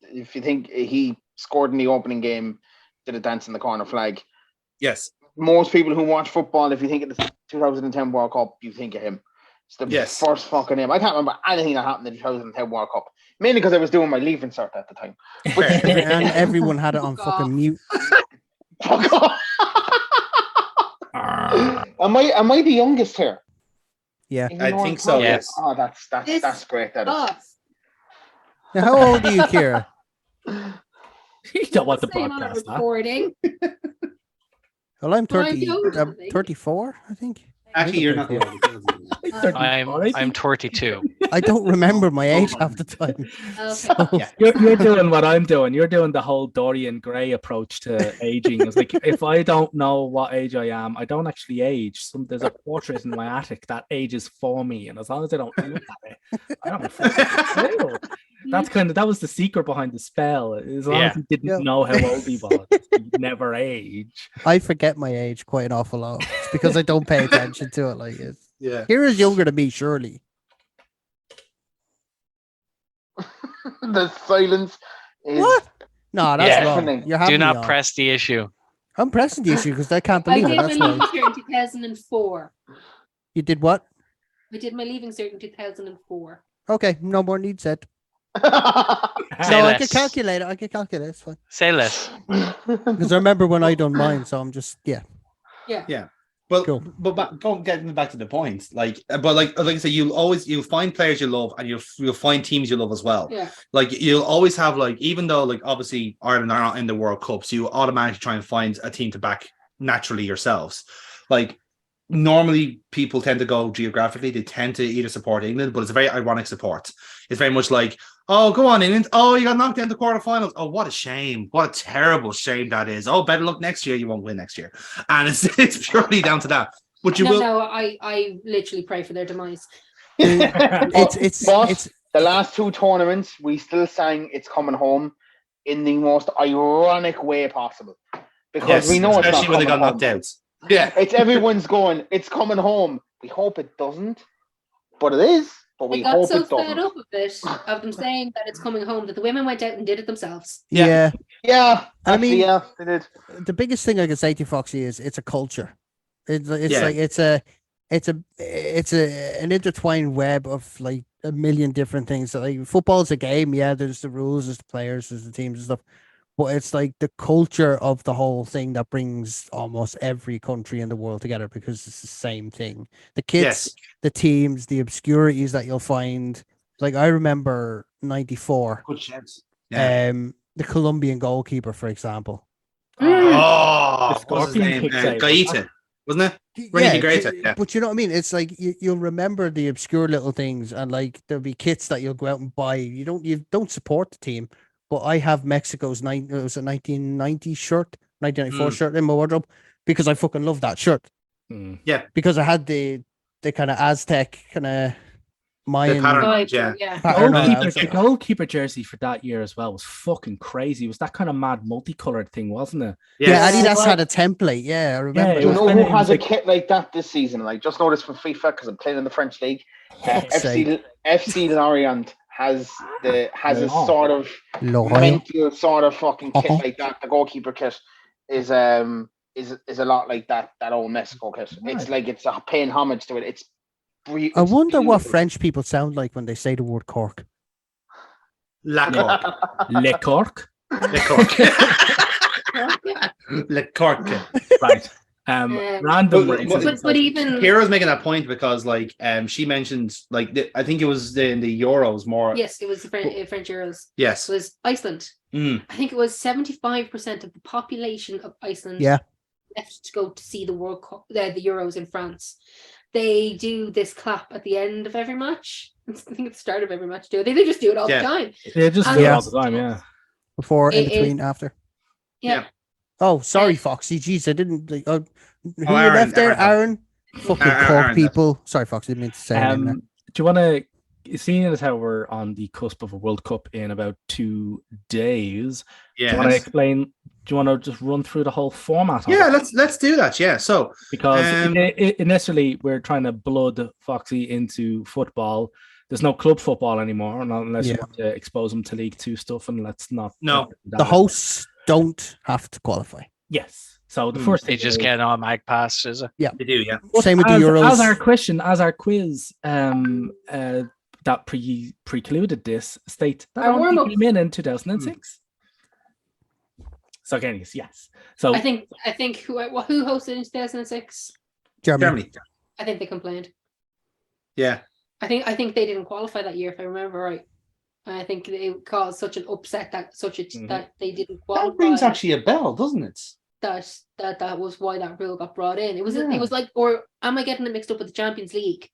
if you think he scored in the opening game, did a dance in the corner flag. Yes. Most people who watch football, if you think of the 2010 World Cup, you think of him. It's the first fucking name. I can't remember anything that happened in the 2010 World Cup. Mainly because I was doing my leaving cert at the time. And everyone had it on fucking mute. Fuck off. Am I the youngest here? Yeah. I think so, yes. Oh, that's great. That is. Now, how old are you, Kira? You don't want the podcast, recording. Well, I'm 34, I think. Actually, you're not the oldest. I'm 32. I don't remember my age half the time. Okay. So, You're doing what I'm doing. You're doing the whole Dorian Gray approach to aging. It's like, if I don't know what age I am, I don't actually age. There's a portrait in my attic that ages for me, and as long as I don't look at it, I don't know. That was the secret behind the spell. As long as he didn't know how old he was, he'd never age. I forget my age quite an awful lot. It's because I don't pay attention to it. Yeah. Kira's younger than me, surely. The silence is... What? No, that's wrong. You're Do not press the issue. I'm pressing the issue because I can't believe it. I did my leaving cert in 2004. You did what? I did my leaving cert in 2004. Okay, no more need said. I can calculate it. It's fine. Say less. Because I remember when I done mine, so I'm just Yeah. Well, cool. but getting back to the point, like I say, you'll find players you love, and you'll find teams you love as well. Yeah. You'll always have even though obviously Ireland are not in the World Cup, so you automatically try and find a team to back naturally yourselves. Normally people tend to go geographically. They tend to either support England, but it's a very ironic support. It's very much oh, go on, England. Oh, you got knocked out in the quarterfinals. Oh, what a shame. What a terrible shame that is. Oh, better luck next year. You won't win next year. And it's purely down to that. But I literally pray for their demise. It's the last two tournaments, we still sang It's Coming Home in the most ironic way possible. Because we know especially when they got knocked out. Yeah. It's everyone's going, it's coming home. We hope it doesn't. But it is. But we hope it doesn't. I got so fed up of them saying that it's coming home that the women went out and did it themselves. Yeah. I mean, they did. The biggest thing I can say to you, Foxy, is it's a culture. It's it's an intertwined web of like a million different things. So, like football's a game, yeah. There's the rules, there's the players, there's the teams and stuff. But it's like the culture of the whole thing that brings almost every country in the world together because it's the same thing. The kits, the teams, the obscurities that you'll find. Like I remember '94. Good chance. Yeah. The Colombian goalkeeper, for example. Oh, The what's his name? Scorpion kick save. Gaeta, wasn't it? Rennie Gaeta. Yeah. But you know what I mean? It's like you'll remember the obscure little things, and like there'll be kits that you'll go out and buy. You don't support the team, but I have Mexico's 1990 shirt, 1994 shirt in my wardrobe because I fucking love that shirt. Yeah, because I had the kind of Aztec kind of Mayan pattern, the goalkeeper jersey for that year as well was fucking crazy. It was that kind of mad multicolored thing, wasn't it? Yeah, Adidas had a template. Yeah, I remember. Do you know who has a kit like that this season? Like, just noticed from FIFA because I'm playing in the French league. FC Lorient has a sort of mental sort of fucking kit like that. The goalkeeper kit is a lot like that old Mexico kit. It's like it's a paying homage to it. It's I wonder what French people sound like when they say the word cork. La Cork. Le Cork. Le Cork. Le Cork. Right. Random. But even Kira's making that point because, like, she mentioned, like, I think it was in the Euros more. Yes, it was the French Euros. Yes, it was Iceland. I think it was 75% of the population of Iceland. Left to go to see the World Cup, the Euros in France. They do this clap at the end of every match. I think at the start of every match. They just do it all the time. They just do it all the time. Yeah. Before, in between, after. Yeah. Oh, sorry, Foxy. Jeez, I didn't. Who you left there, Aaron? Fucking Cork people. Sorry, Foxy. I didn't mean to say. Do you want to? Seeing as how we're on the cusp of a World Cup in about 2 days, do you want to explain? Do you want to just run through the whole format? Let's do that. Yeah, so because initially we're trying to blood Foxy into football. There's no club football anymore, not unless you want to expose them to League 2 stuff, and let's not. No, the hosts don't have to qualify. Yes. So the first they just get an automatic pass, is it? Yeah, they do. Yeah. Same with the Euros. As our quiz, that precluded this state that only came in 2006. So again, yes. So I think who hosted in 2006? Germany. I think they complained. Yeah. I think they didn't qualify that year, if I remember right. I think it caused such an upset that they didn't qualify. That rings actually a bell, doesn't it? That was why that rule got brought in. It was like, or am I getting it mixed up with the Champions League?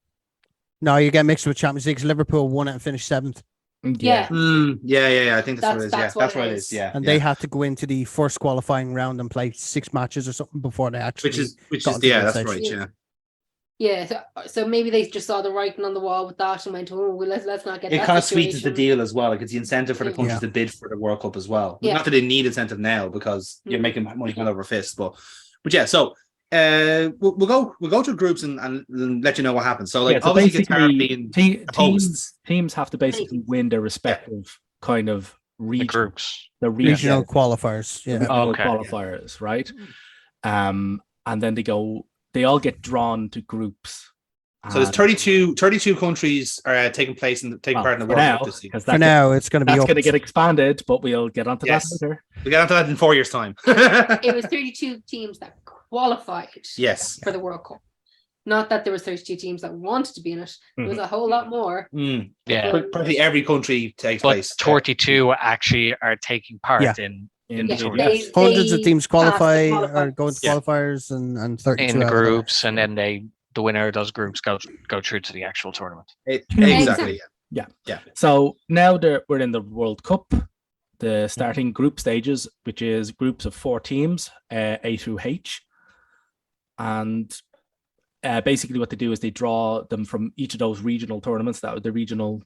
No, you get mixed with Champions League. Liverpool won it and finished 7th. Yeah. I think that's what it is. That's what it is. Yeah. And they had to go into the first qualifying round and play 6 matches or something before they actually. Which is that's right. Yeah. Yeah, so maybe they just saw the writing on the wall with that and went, "Oh, well, let's not get." It kind of sweetens the deal as well. Like it's the incentive for the countries to bid for the World Cup as well. Not that they need incentive now because you're making money hand over fist, but yeah. So we'll go to groups and let you know what happens. So like obviously Qatar being teams have to basically win their respective kind of regional qualifiers. Yeah, qualifiers, right? And then they all get drawn to groups. So there's 32 countries are taking part in the World Cup this year. For now, it's going to be going to get expanded, but we'll get onto that later. We'll get onto that in 4 years' time. It was 32 teams that qualified for the World Cup. Not that there was 32 teams that wanted to be in it. There was a whole lot more. Yeah. Probably every country takes place. 32 actually are taking part in the tournament. Hundreds of teams qualify or go into qualifiers and 32 in the groups, and then the winner of those groups go through to the actual tournament. Exactly. Yeah. So now we're in the World Cup, the starting group stages, which is groups of 4 teams, A through H, and basically what they do is they draw them from each of those regional tournaments, that the regional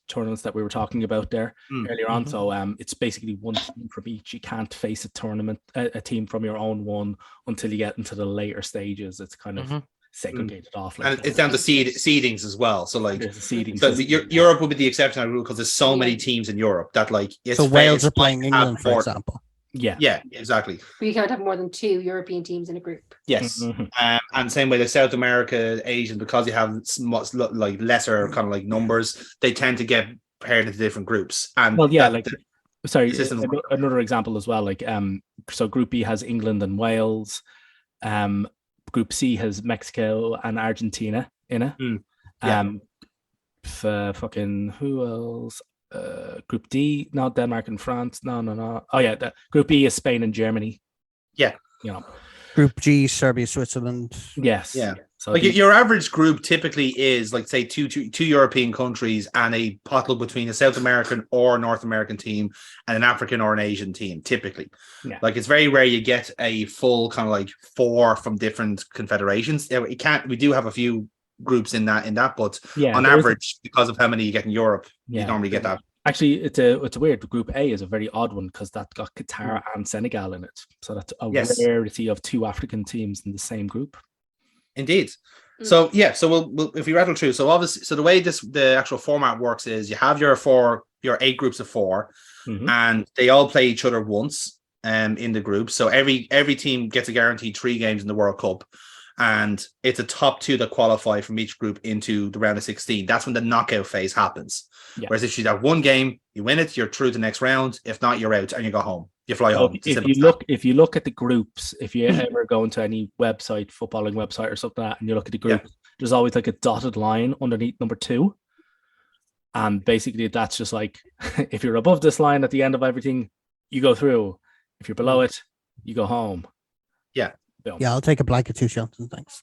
tournaments that we were talking about there earlier on. So it's basically one team from each. You can't face a team from your own one until you get into the later stages. It's kind of segregated off. Like and it's down to seedings as well. So like seedings. So Europe would be the exception to the rule because there's so many teams in Europe that like Wales are playing England, for example. Yeah, exactly. But you can't have more than 2 European teams in a group. Yes, and same way the South America, Asian, because you have much like lesser kind of like numbers, they tend to get paired into different groups. And another example as well. Like so Group B has England and Wales. Group C has Mexico and Argentina in it. Fucking who else? Group D, not Denmark and France. No. Oh yeah, Group E is Spain and Germany. Yeah, Group G, Serbia, Switzerland. Yes. Yeah. So like your average group typically is like say two European countries and a potluck between a South American or North American team and an African or an Asian team. Typically, like it's very rare you get a full kind of like 4 from different confederations. We do have a few groups in that, but on average, because of how many you get in Europe, you normally get that. Actually, it's a weird. Group A is a very odd one because that got Qatar and Senegal in it, so that's a rarity of 2 African teams in the same group. Indeed. So we'll if we rattle through. So obviously, the way the actual format works is you have your 8 groups of 4, and they all play each other once in the group. So every team gets a guaranteed 3 games in the World Cup. And it's a top 2 that qualify from each group into the round of 16. That's when the knockout phase happens. Yeah. Whereas if you have 1 game, you win it, you're through to the next round. If not, you're out and you go home. You fly home. If you look at the groups, if you ever go into any website, footballing website or something like that, and you look at the group, there's always like a dotted line underneath number 2. And basically that's just like, if you're above this line at the end of everything, you go through. If you're below it, you go home. Yeah. Yeah, I'll take a blanket 2 shots, thanks.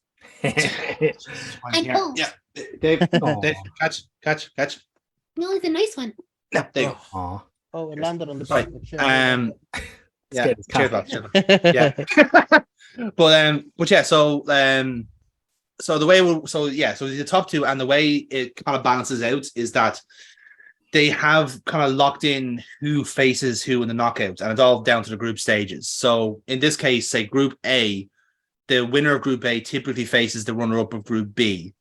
Dave, catch. No, it's a nice one. No, Dave. Oh, it landed on the side. But yeah, so the way so the top 2 and the way it kind of balances out is that they have kind of locked in who faces who in the knockouts, and it's all down to the group stages. So in this case, say Group A, the winner of Group A typically faces the runner-up of Group B,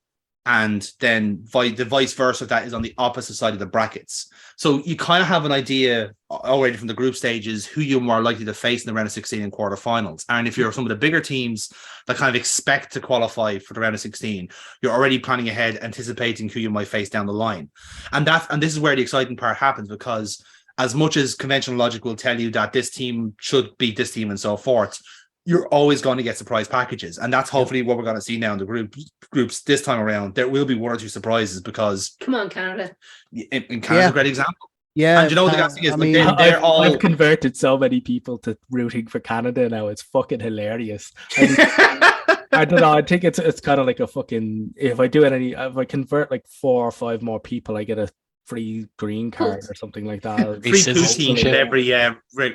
and then the vice versa of that is on the opposite side of the brackets. So you kind of have an idea already from the group stages who you're more likely to face in the round of 16 and quarterfinals. And if you're some of the bigger teams that kind of expect to qualify for the round of 16, you're already planning ahead, anticipating who you might face down the line. And this is where the exciting part happens, because as much as conventional logic will tell you that this team should beat this team and so forth, you're always going to get surprise packages. And that's hopefully what we're going to see now in the groups this time around. There will be 1 or 2 surprises because... Come on, Canada. In Canada's a great example. Yeah. And you know what the thing is? I've converted so many people to rooting for Canada now. It's fucking hilarious. I don't know. I think it's kind of like a fucking... If I convert like 4 or 5 more people, I get a free green card or something like that. Free poutine in every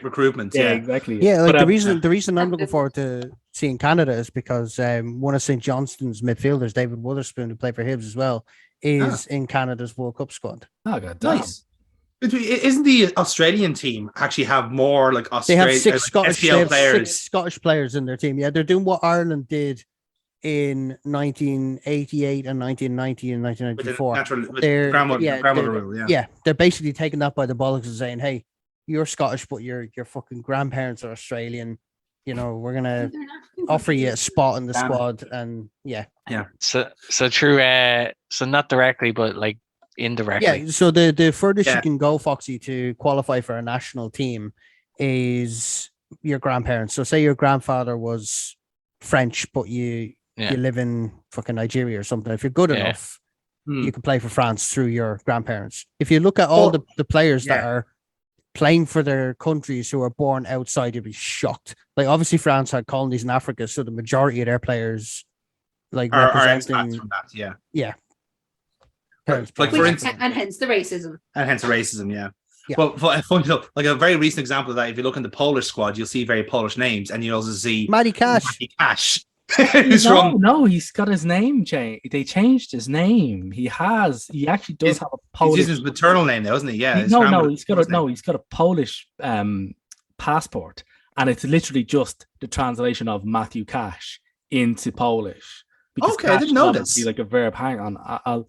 recruitment. Yeah, exactly. Yeah, like the reason I'm looking forward to seeing Canada is because one of St. Johnstone's midfielders, David Wotherspoon, who played for Hibs as well, is in Canada's World Cup squad. Oh, God, nice. Isn't the Australian team actually have more like Australian? They have 6 players. 6 Scottish players in their team. Yeah, they're doing what Ireland did in 1988 and 1990 and 1994. They're basically taking that by the bollocks and saying, "Hey, you're Scottish, but your fucking grandparents are Australian. You know, we're gonna offer you a spot in the squad." And yeah. So true. So not directly, but like indirectly. Yeah. So the furthest you can go, Foxy, to qualify for a national team is your grandparents. So say your grandfather was French, but you live in fucking Nigeria or something. If you're good enough, you can play for France through your grandparents. If you look at all the players that are playing for their countries who are born outside, you'll be shocked. Like obviously France had colonies in Africa, so the majority of their players like representing from that, like for instance, and hence the racism. Yeah. Well, like a very recent example of that, if you look in the Polish squad, you'll see very Polish names, and you also see Matty Cash. No, he's got his name changed. They changed his name. He actually does have a Polish. He's his maternal name, though, isn't he? Yeah. He's got a Polish passport, and it's literally just the translation of Matthew Cash into Polish. Okay, I didn't know this. Like a verb. Hang on,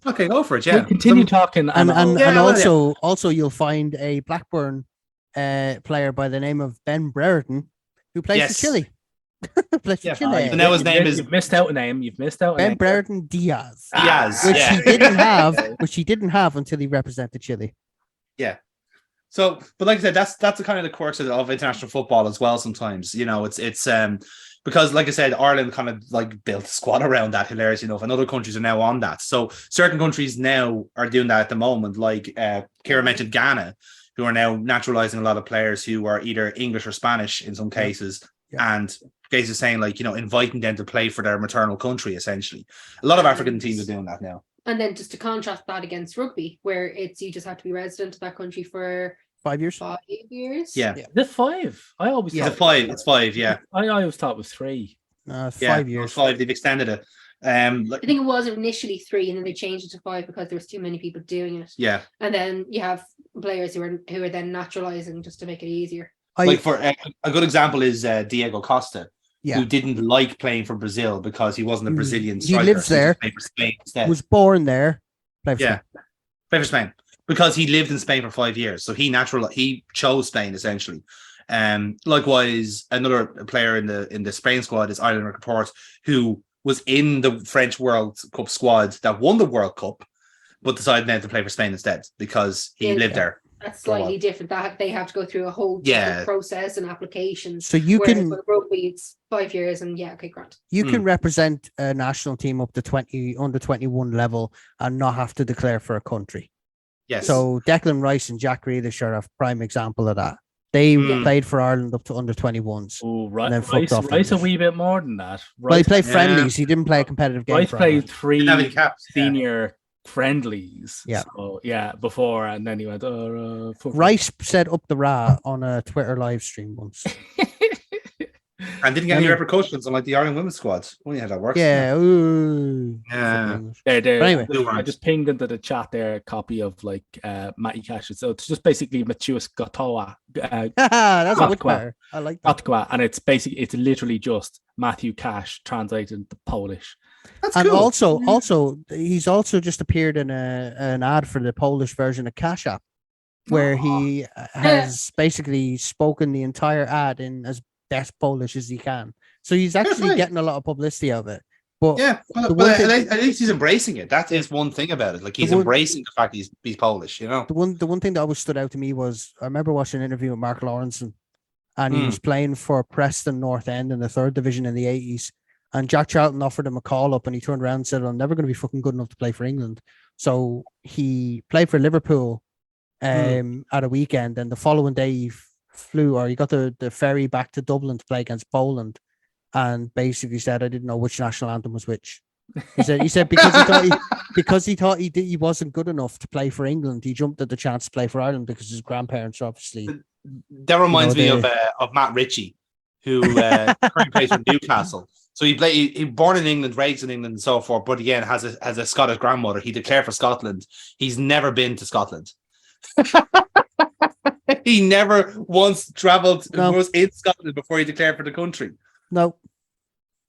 okay, go for it. Yeah, continue talking, and also you'll find a Blackburn player by the name of Ben Brereton, who plays for Chile. Plays for Chile. So now his name is. You've missed out a name. Ben Brereton Diaz. Diaz, which he didn't have until he represented Chile. Yeah. So, but like I said, that's the kind of the quirks of international football as well. Sometimes, it's because, like I said, Ireland kind of like built a squad around that, hilarious enough, and other countries are now on that. So certain countries now are doing that at the moment, like Kira mentioned Ghana, who are now naturalizing a lot of players who are either English or Spanish in some cases, and basically saying like, inviting them to play for their maternal country, essentially. A lot of African teams are doing that now. And then just to contrast that against rugby, where you just have to be resident of that country for 5 years. 5 years. Yeah. The 5. I always thought it's 5. It's 5. Yeah. I always thought it was 3. 5 years. 5. They've extended it. I think it was initially 3, and then they changed it to 5 because there was too many people doing it. Yeah. And then you have players who are then naturalizing just to make it easier. Like for a good example is Diego Costa. Yeah. Who didn't like playing for Brazil because he wasn't a Brazilian striker. He lives there. Played for Spain instead. Was born there. Played for Spain for Spain because he lived in Spain for 5 years. So he chose Spain essentially. Likewise, another player in the Spain squad is Island Laporte, who was in the French World Cup squad that won the World Cup, but decided then to play for Spain instead because he lived there. That's slightly different. That they have to go through a whole process and applications. So you can with rugby, it's 5 years, and grant. You can represent a national team up to under 21 level and not have to declare for a country. Yes. So Declan Rice and Jack Grealish are a prime example of that. They played for Ireland up to under 21s. Oh, right. Rice a wee bit more than that. Well, he played friendlies. He didn't play a competitive game. Rice played 3 senior friendlies. Yeah. So, before, and then he went. Rice set up the Ra on a Twitter live stream once. And didn't get any repercussions on like the Ireland women's squad. Only how that works. Yeah. Ooh. Yeah. Anyway, I just pinged into the chat there a copy of like Matty Cash. So it's just basically Maciuś Gotowa. That's a good player. I like that. Gotowa, and it's literally just Matthew Cash translated into Polish. That's and cool. also he's also just appeared in an ad for the Polish version of Cash App, where he has basically spoken the entire ad in as best Polish as he can. So he's actually getting a lot of publicity out of it. But at least he's embracing it. That is one thing about it. Like he's embracing the fact he's Polish, The one thing that always stood out to me was I remember watching an interview with Mark Lawrenson, and he was playing for Preston North End in the 3rd division in the 80s. And Jack Charlton offered him a call up, and he turned around and said, I'm never going to be fucking good enough to play for England. So he played for Liverpool at a weekend, and the following day he got the ferry back to Dublin to play against Poland, and basically said, I didn't know which national anthem was which. He said because he thought he wasn't good enough to play for England, he jumped at the chance to play for Ireland because his grandparents are obviously. That reminds me of Matt Ritchie, who currently plays for Newcastle. So he born in England, raised in England, and so forth. But again, has a Scottish grandmother. He declared for Scotland. He's never been to Scotland. He never once travelled. Was in Scotland before he declared for the country. No.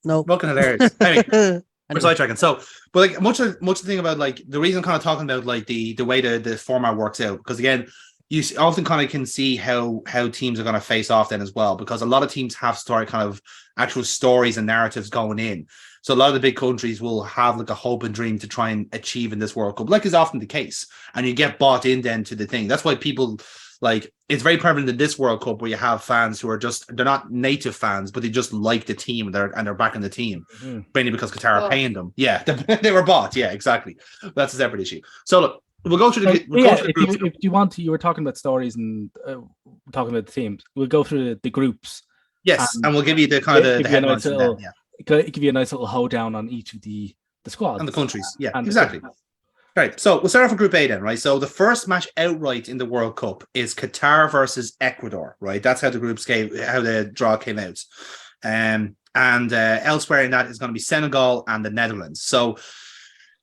Fucking hilarious. Anyway, we're sidetracking. So, but like much of the thing about like the reason I'm kind of talking about like the way the format works out, because again, you often kind of can see how teams are going to face off then as well, because a lot of teams have kind of actual stories and narratives going in. So a lot of the big countries will have like a hope and dream to try and achieve in this World Cup, like is often the case. And you get bought in then to the thing. That's why people like it's very prevalent in this World Cup where you have fans who are they're not native fans, but they just like the team and they're backing the team, mainly because Qatar are paying them. Yeah, they were bought. Yeah, exactly. That's a separate issue. So look, we'll go through the. If you want to, you were talking about stories and talking about the teams. We'll go through the groups. Yes, and we'll give you the kind of the headlines. Give you a nice little hoedown on each of the squads and the countries. Yeah, exactly. Right, so we'll start off with Group A then, right? So the first match outright in the World Cup is Qatar versus Ecuador, right? That's how the how the draw came out. And elsewhere in that is going to be Senegal and the Netherlands. So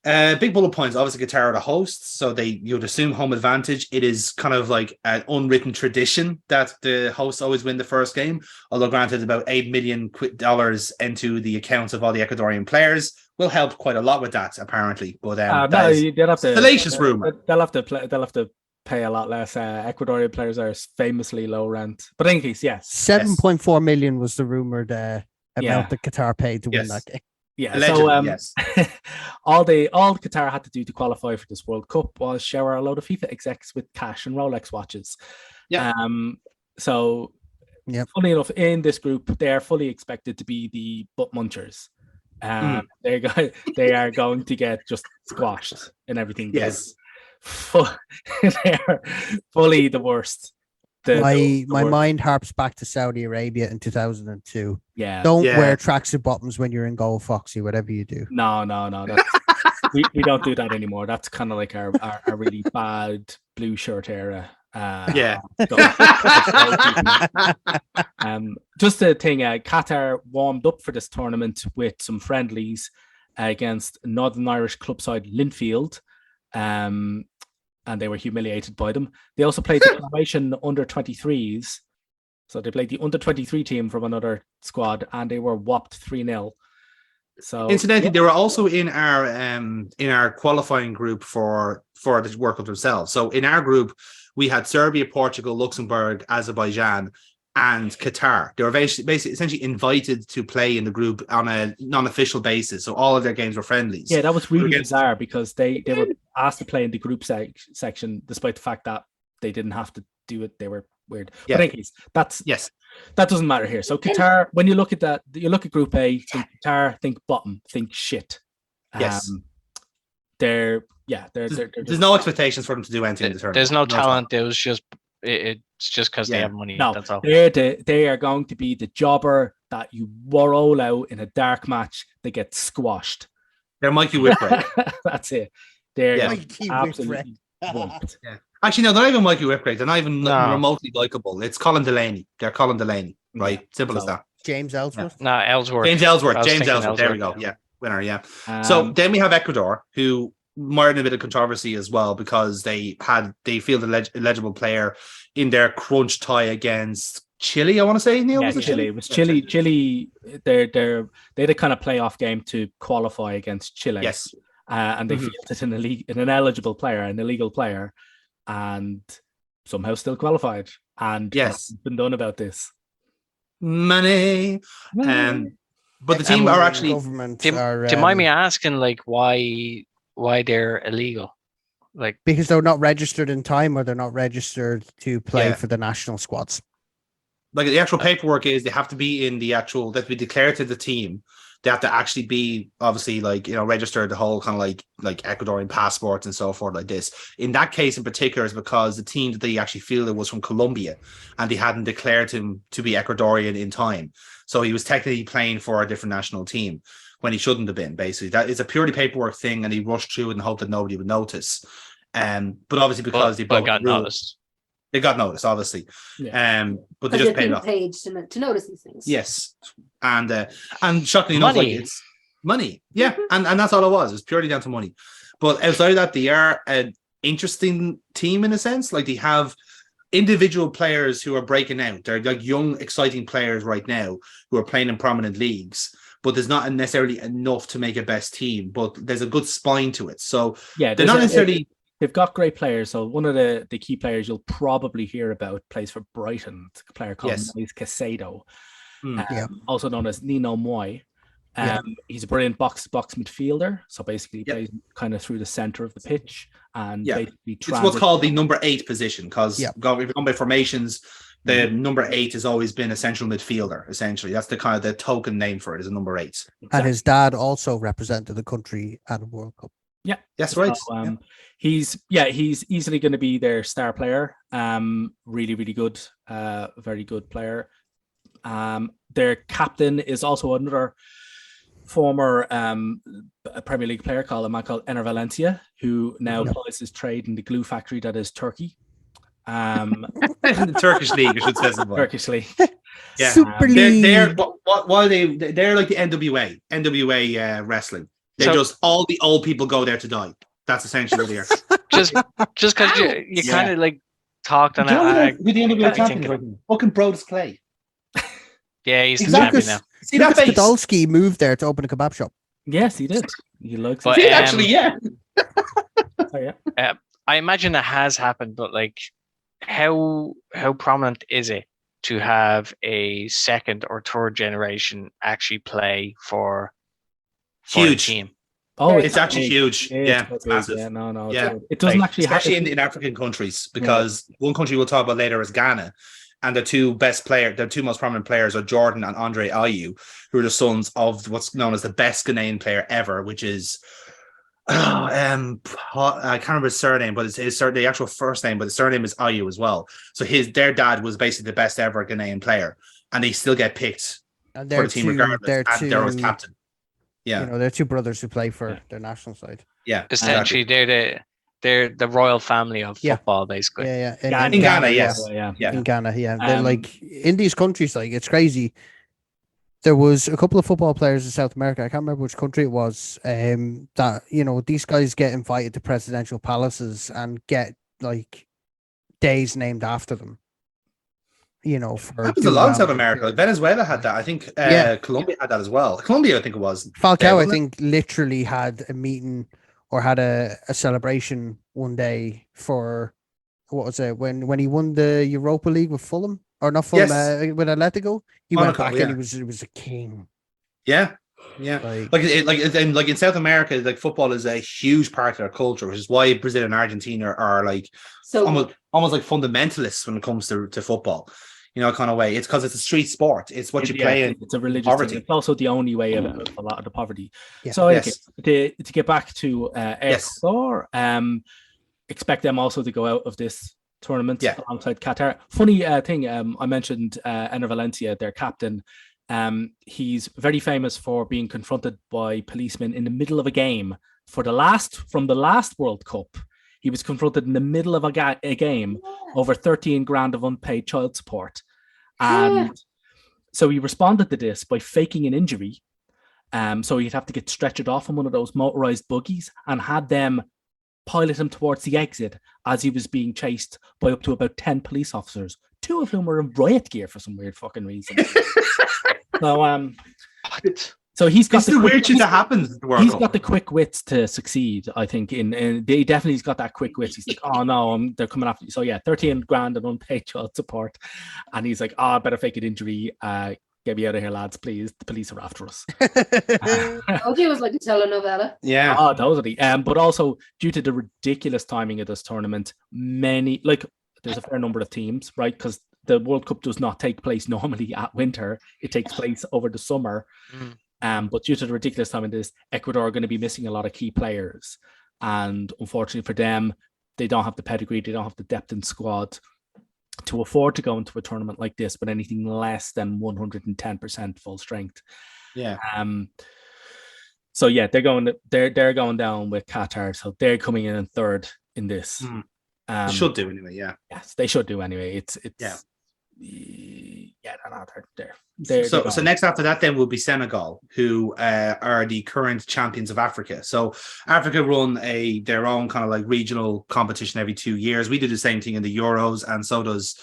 big bullet points. Obviously, Qatar are the hosts, so you'd assume home advantage. It is kind of like an unwritten tradition that the hosts always win the first game. Although, granted, about $8 million into the accounts of all the Ecuadorian players will help quite a lot with that, apparently. But they'll have to salacious rumor. They'll have to pay a lot less. Ecuadorian players are famously low rent. But in any case, yes. 7.4 million was the rumored amount that Qatar paid to win that game. Yeah, allegedly, so all Qatar had to do to qualify for this World Cup was shower a load of FIFA execs with cash and Rolex watches. Yeah. So funny enough, in this group, they are fully expected to be the butt munchers. They are going to get just squashed in everything. Yes. They are fully the worst. My mind harps back to Saudi Arabia in 2002. Yeah. Don't wear tracksuit bottoms when you're in goal, Foxy, whatever you do. No. We don't do that anymore. That's kind of like our really bad blue shirt era. Just a thing, Qatar warmed up for this tournament with some friendlies against Northern Irish club side Linfield. And they were humiliated by them. They also played the Croatian under-23s. So they played the under-23 team from another squad, and they were whopped 3-0. So incidentally, they were also in our qualifying group for the World Cup themselves. So in our group, we had Serbia, Portugal, Luxembourg, Azerbaijan, and Qatar. They were basically essentially invited to play in the group on a non-official basis. So all of their games were friendlies. Yeah, that was really bizarre because they were asked to play in the group section, despite the fact that they didn't have to do it. They were weird. Yeah. But in case, that doesn't matter here. So Qatar, when you look at that, you look at Group A, think Qatar, think bottom, think shit. Yes. They're there's no expectations for them to do anything in the tournament. There's no talent. It was just it's just because they have money. No, that's all. They are going to be the jobber that you roll out in a dark match. They get squashed. They're Mikey Whipwreck. That's it. They're Mikey absolutely whooped. Actually, no, they're not even Mikey Whipwreck. They're not even remotely likable. It's Colin Delaney. They're Colin Delaney, right? Simple as that. James Ellsworth. No, Ellsworth. James Ellsworth. There we go. Yeah, winner. Yeah. So then we have Ecuador, who mired in a bit of controversy as well because they feel the eligible player in their crunch tie against Chile. I want to say, Neil, yeah, was it Chile? It was Chile. Chile. They had a kind of playoff game to qualify against Chile. Yes. And they fielded an illegal player, and somehow still qualified. And what's been done about this? Money. But the team are actually. Do you mind me asking, like, why they're illegal? Like, because they're not registered in time, or they're not registered to play for the national squads. Like the actual paperwork is they have to be in the actual, that we declare to the team. They have to actually be obviously registered, the whole kind of like Ecuadorian passports and so forth like this. In that case in particular is because the team that they actually fielded was from Colombia and they hadn't declared him to be Ecuadorian in time. So he was technically playing for a different national team when he shouldn't have been, basically. That is a purely paperwork thing and he rushed through it and hoped that nobody would notice. But obviously because they got noticed. They got noticed, obviously. Yeah. But they just paid off. Paid to notice these things. Yes. And shockingly enough, like, it's money. Yeah. And that's all it was. It was purely down to money. But outside of that, they are an interesting team in a sense. Like they have individual players who are breaking out. They're like young, exciting players right now who are playing in prominent leagues. But there's not necessarily enough to make a best team. But there's a good spine to it. So they're not necessarily. They've got great players. So one of the key players you'll probably hear about plays for Brighton. It's a player called Moise Caicedo, also known as Nino Moy. He's a brilliant box-to-box midfielder. So basically he plays kind of through the center of the pitch. And basically it's what's called the number 8 position because if you're going by formations, the number 8 has always been a central midfielder, essentially. That's the kind of the token name for it is a number 8. Exactly. And his dad also represented the country at a World Cup. Yeah, that's right. So, he's easily going to be their star player. Really, really good, very good player. Their captain is also another former Premier League player called Ener Valencia, who now applies his trade in the glue factory that is Turkey. The Turkish league, I should say. Turkish league. Yeah, Super League. They're like the NWA wrestling. They're just all the old people go there to die. That's essentially what they are. just because you kind of like talked on it. With the NWA champion, fucking Brodus Clay. Yeah, he's the champion now. See that face? Podolski moved there to open a kebab shop. Yes, he did. He looks. Actually, yeah. Oh, yeah. I imagine it has happened, but like, how prominent is it to have a second or third generation actually play for the Huge. team? Oh, It's actually big. huge. It's Yeah, quite big. massive. Yeah, no. Yeah. It doesn't Like, actually especially happen. in African countries, because one country we'll talk about later is Ghana, and the two most prominent players are Jordan and Andre Ayew, who are the sons of what's known as the best Ghanaian player ever, which is I can't remember his surname, but it's the actual first name, but the surname is Ayew as well. So their dad was basically the best ever Ghanaian player, and they still get picked And for the team regardless. And they're his captain. Yeah, they're two brothers who play for their national side. Yeah, essentially, exactly. they're the royal family of football, basically. Yeah. In Ghana, yes. Yeah. In Ghana, yeah. They're like in these countries, like it's crazy. There was a couple of football players in South America. I can't remember which country it was. That these guys get invited to presidential palaces and get like days named after them. For happens a lot in South America. Like Venezuela had that. I think Colombia had that as well. Colombia, I think it was. Falcao, I think, literally had a meeting or had a celebration one day for what was it when he won the Europa League with Fulham or not Fulham with Atletico. He went back and he was a king. Yeah. Like in South America, like football is a huge part of their culture, which is why Brazil and Argentina are like almost like fundamentalists when it comes to football. Kind of way. It's because it's a street sport. It's what you play in. It's a religious poverty. thing. It's also the only way out of a lot of the poverty. Yeah. So to get back to Ecuador, expect them also to go out of this tournament alongside Qatar. Funny thing, I mentioned Enner Valencia, their captain. He's very famous for being confronted by policemen in the middle of a game from the last World Cup. He was confronted in the middle of a game over 13 grand of unpaid child support. And so he responded to this by faking an injury. So he'd have to get stretchered off on one of those motorized buggies and had them pilot him towards the exit as he was being chased by up to about 10 police officers, 2 of whom were in riot gear for some weird fucking reason. So he's got the weird shit that happens. He's got the quick wits to succeed, I think. They definitely's got that quick wits. He's like, oh no, they're coming after you. So 13 grand of unpaid child support, and he's like, I better fake an injury. Get me out of here, lads, please. The police are after us. It was like a telenovela. Yeah. Oh, totally. But also due to the ridiculous timing of this tournament, there's a fair number of teams, right? Because the World Cup does not take place normally at winter; it takes place over the summer. But due to the ridiculous time of this, Ecuador are going to be missing a lot of key players. And unfortunately for them, they don't have the pedigree, they don't have the depth in squad to afford to go into a tournament like this with anything less than 110% full strength. Yeah. So they're going down with Qatar. So they're coming in third in this. They should do anyway, yeah. Yes, they should do anyway. So next after that then will be Senegal, who are the current champions of Africa. So Africa run their own kind of like regional competition every 2 years. We do the same thing in the Euros, and so does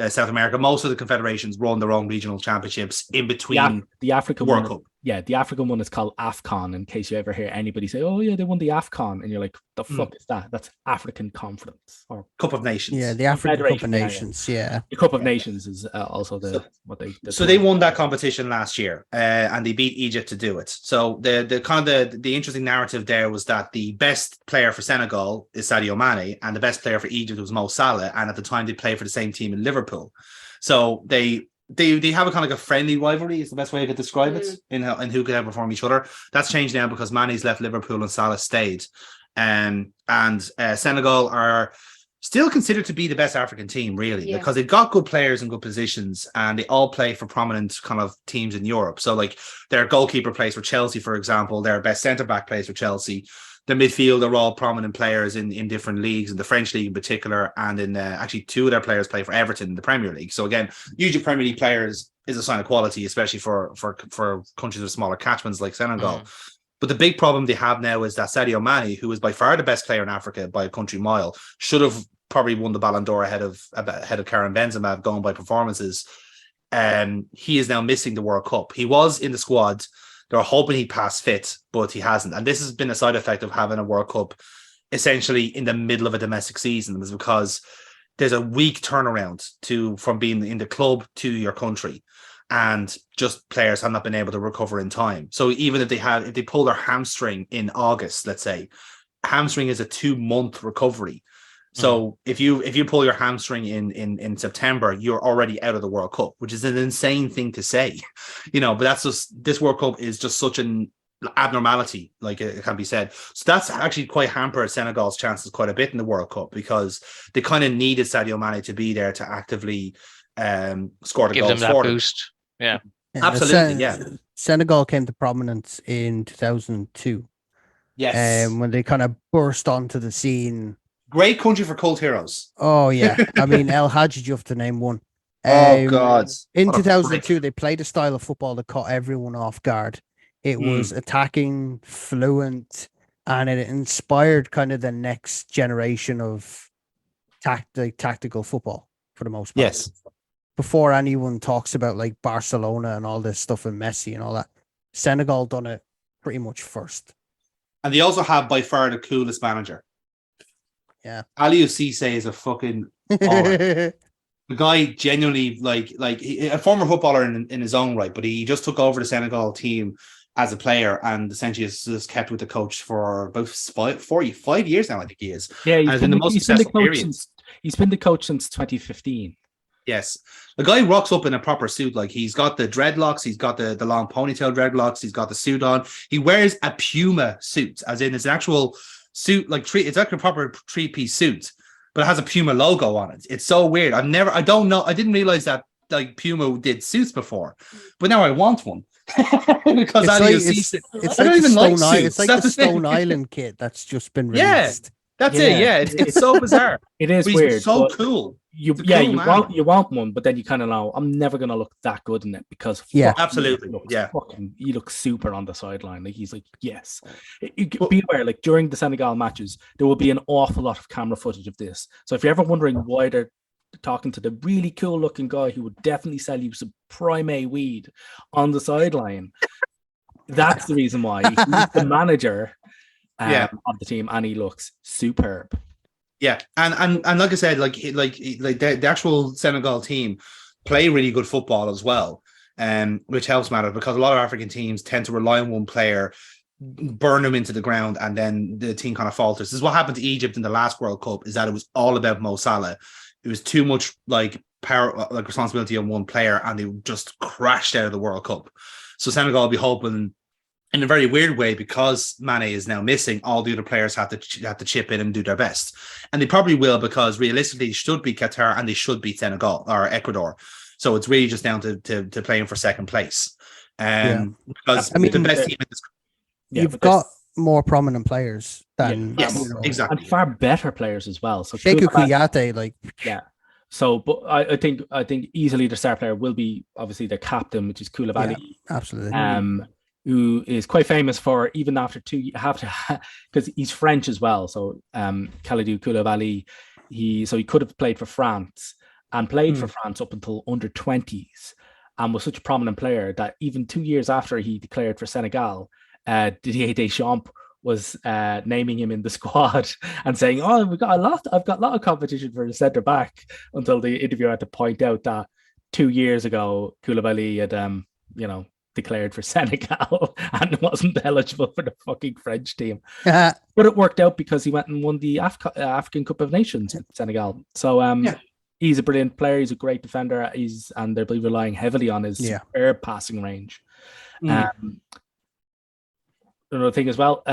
South America. Most of the confederations run their own regional championships in between the African World Cup. Yeah, the African one is called AFCON, in case you ever hear anybody say, oh yeah, they won the AFCON, and you're like, the fuck is that? That's African Conference or Cup of Nations. Yeah, the African Cup of Nations. Yeah. The Cup of Nations is also what they. So they won that competition last year, and they beat Egypt to do it. So the kind of the interesting narrative there was that the best player for Senegal is Sadio Mane, and the best player for Egypt was Mo Salah, and at the time they played for the same team in Liverpool. So they have a kind of like a friendly rivalry is the best way I could describe it in who could outperform each other. That's changed now because Mane's left Liverpool and Salah stayed. And Senegal are still considered to be the best African team, really, because they've got good players in good positions, and they all play for prominent kind of teams in Europe. So like their goalkeeper plays for Chelsea, for example, their best centre-back plays for Chelsea. The midfield are all prominent players in different leagues, in the French league in particular, and in actually 2 of their players play for Everton in the Premier League. So again, usually Premier League players is a sign of quality, especially for countries with smaller catchments like Senegal. But the big problem they have now is that Sadio Mane, who is by far the best player in Africa by a country mile, should have probably won the Ballon d'Or ahead of Karim Benzema going by performances. He is now missing the World Cup. He was in the squad. They're hoping he passed fit, but he hasn't. And this has been a side effect of having a World Cup essentially in the middle of a domestic season was because there's a week turnaround from being in the club to your country, and just players have not been able to recover in time. So even if they pull their hamstring in August, let's say, hamstring is a 2-month recovery. So if you pull your hamstring in September, you're already out of the World Cup, which is an insane thing to say, but that's just, this World Cup is just such an abnormality, like it can be said. So that's actually quite hampered Senegal's chances quite a bit in the World Cup, because they kind of needed Sadio Mane to be there to actively score the Give goals them that for them. boost. Yeah. Absolutely, yeah. Senegal came to prominence in 2002. Yes. When they kind of burst onto the scene. Great country for cult heroes. Oh, yeah. I mean, El Hadji, you have to name one. Oh, God. In 2002, they played a style of football that caught everyone off guard. It was attacking, fluent, and it inspired kind of the next generation of tactical football for the most part. Yes. Before anyone talks about like Barcelona and all this stuff and Messi and all that, Senegal done it pretty much first. And they also have by far the coolest manager. Yeah. Aliou Cisse is a fucking baller. The guy genuinely like a former footballer in his own right, but he just took over the Senegal team as a player and essentially has just kept with the coach for about 5 years now, I think he is. Yeah, he's been the coach since 2015. Yes. The guy rocks up in a proper suit. Like, he's got the dreadlocks, he's got the long ponytail dreadlocks, he's got the suit on. He wears a Puma suit, as in it's an actual suit, it's like a proper 3-piece suit, but it has a Puma logo on it. It's so weird. I didn't realize that like Puma did suits before, but now I want one. Because it's like the Stone Island kit that's just been released. That's it. Yeah, it's so bizarre. It is but weird. So cool. You want one, but then you kind of know I'm never gonna look that good in it because absolutely, he looks super on the sideline. Like, he's like, yes. Be aware, like during the Senegal matches, there will be an awful lot of camera footage of this. So if you're ever wondering why they're talking to the really cool looking guy who would definitely sell you some prime A weed on the sideline, that's the reason why. He's the manager of the team, and he looks superb. Yeah, and like I said, like the actual Senegal team play really good football as well, which helps matter, because a lot of African teams tend to rely on one player, burn them into the ground, and then the team kind of falters. This is what happened to Egypt in the last World Cup, is that it was all about Mo Salah. It was too much like power, like responsibility on one player, and they just crashed out of the World Cup. So Senegal will be hoping, in a very weird way, because Mane is now missing, all the other players have to chip in and do their best, and they probably will, because realistically, they should beat Qatar and they should beat Senegal or Ecuador. So it's really just down to playing for second place. Because the best team in this. You've got more prominent players than exactly, and far better players as well. So Sheku Kouyaté, So, but I think easily the star player will be obviously the captain, which is Koulibaly. Yeah, absolutely. Who is quite famous for, even after because he's French as well. So Kalidou Koulibaly, he could have played for France and played for France up until under 20s, and was such a prominent player that even 2 years after he declared for Senegal, Didier Deschamps was naming him in the squad and saying, "Oh, I've got a lot of competition for the centre back," until the interviewer had to point out that 2 years ago Koulibaly had declared for Senegal and wasn't eligible for the fucking French team. But it worked out because he went and won the African Cup of Nations with Senegal. So he's a brilliant player. He's a great defender. And they'll be relying heavily on his superb passing range. Another thing as well,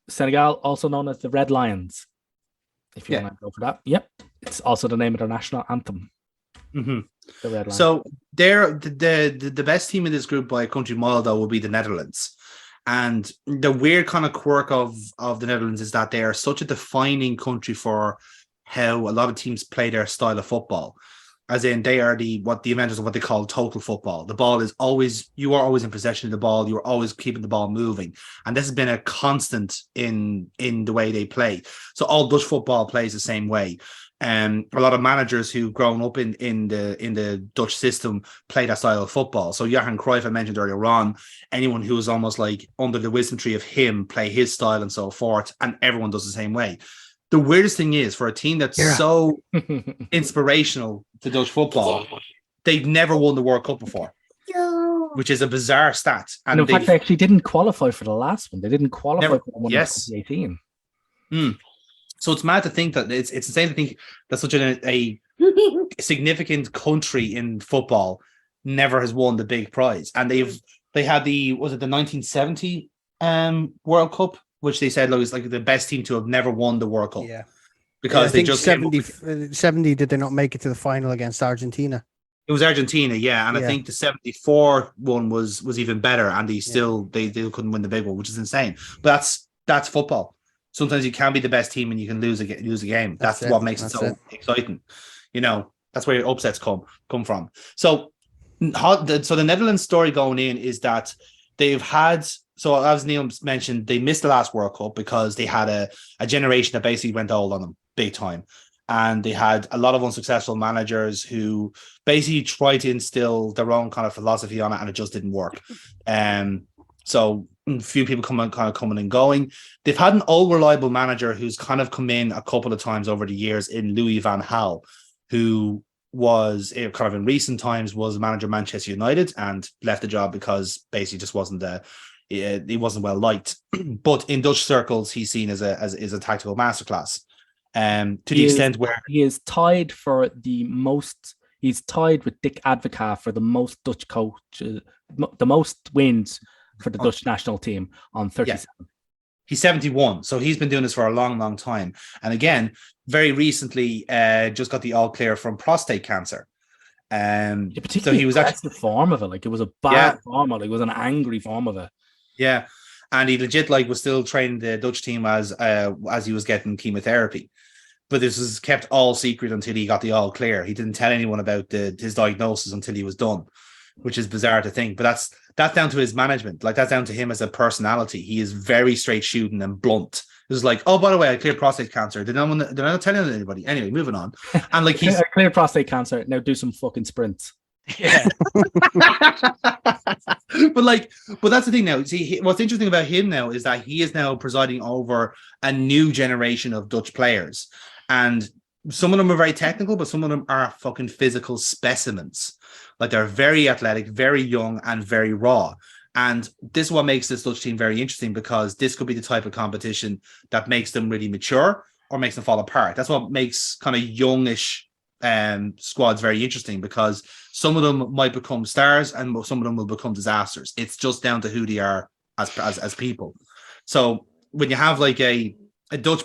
Senegal, also known as the Red Lions, if you want to go for that. Yep, it's also the name of their national anthem. Mm-hmm. The Red Lions. So they're the best team in this group by a country mile, though, will be the Netherlands. And the weird kind of quirk of the Netherlands is that they are such a defining country for how a lot of teams play their style of football. As in, they are the inventors of what they call total football. The ball is you are always in possession of the ball. You are always keeping the ball moving. And this has been a constant in the way they play. So all Dutch football plays the same way. A lot of managers who've grown up in the Dutch system play that style of football. So Johan Cruyff, I mentioned earlier on, anyone who was almost like under the wisdom tree of him play his style and so forth, and everyone does the same way. The weirdest thing is, for a team that's so inspirational to Dutch football, they've never won the World Cup before, which is a bizarre stat. And in fact, they actually didn't qualify for the last one. They didn't qualify for the one in 2018. So it's mad to think that it's insane to think that such a significant country in football never has won the big prize. And they had the 1970 World Cup, which they said was like the best team to have never won the World Cup. Yeah. Because they just 70 did they not make it to the final against Argentina? It was Argentina, yeah. And I think the 74 one was even better, and they couldn't win the big one, which is insane. But that's football. Sometimes you can be the best team and you can lose a game. That's what makes it so exciting. You know, that's where your upsets come from. So the Netherlands story going in is that they've had, so as Neil mentioned, they missed the last World Cup because they had a generation that basically went old on them big time. And they had a lot of unsuccessful managers who basically tried to instill their own kind of philosophy on it, and it just didn't work. So a few people coming and going. They've had an old reliable manager who's kind of come in a couple of times over the years in Louis van Gaal, who was kind of in recent times was a manager of Manchester United and left the job because basically just wasn't he wasn't well liked. But in Dutch circles, he's seen as a tactical masterclass. To the extent where he is tied for the most. He's tied with Dick Advocaat for the most Dutch coaches, the most wins for the Dutch national team on 37. Yeah. He's 71, so he's been doing this for a long, long time. And again, very recently, just got the all clear from prostate cancer. So he was actually the form of it. Like it was a bad form of it. It was an angry form of it. Yeah, and he legit was still training the Dutch team as he was getting chemotherapy. But this was kept all secret until he got the all clear. He didn't tell anyone about his diagnosis until he was done, which is bizarre to think. But that's down to his management. Like that's down to him as a personality. He is very straight shooting and blunt. It was like, oh, by the way, I cleared prostate cancer. Did I not tell anybody? Anyway, moving on. And like I cleared prostate cancer. Now do some fucking sprints. Yeah. but that's the thing now. See, what's interesting about him now is that he is now presiding over a new generation of Dutch players. And some of them are very technical, but some of them are fucking physical specimens. Like they're very athletic, very young, and very raw. And this is what makes this Dutch team very interesting, because this could be the type of competition that makes them really mature or makes them fall apart. That's what makes kind of youngish squads very interesting, because some of them might become stars and some of them will become disasters. It's just down to who they are as people. So when you have like a Dutch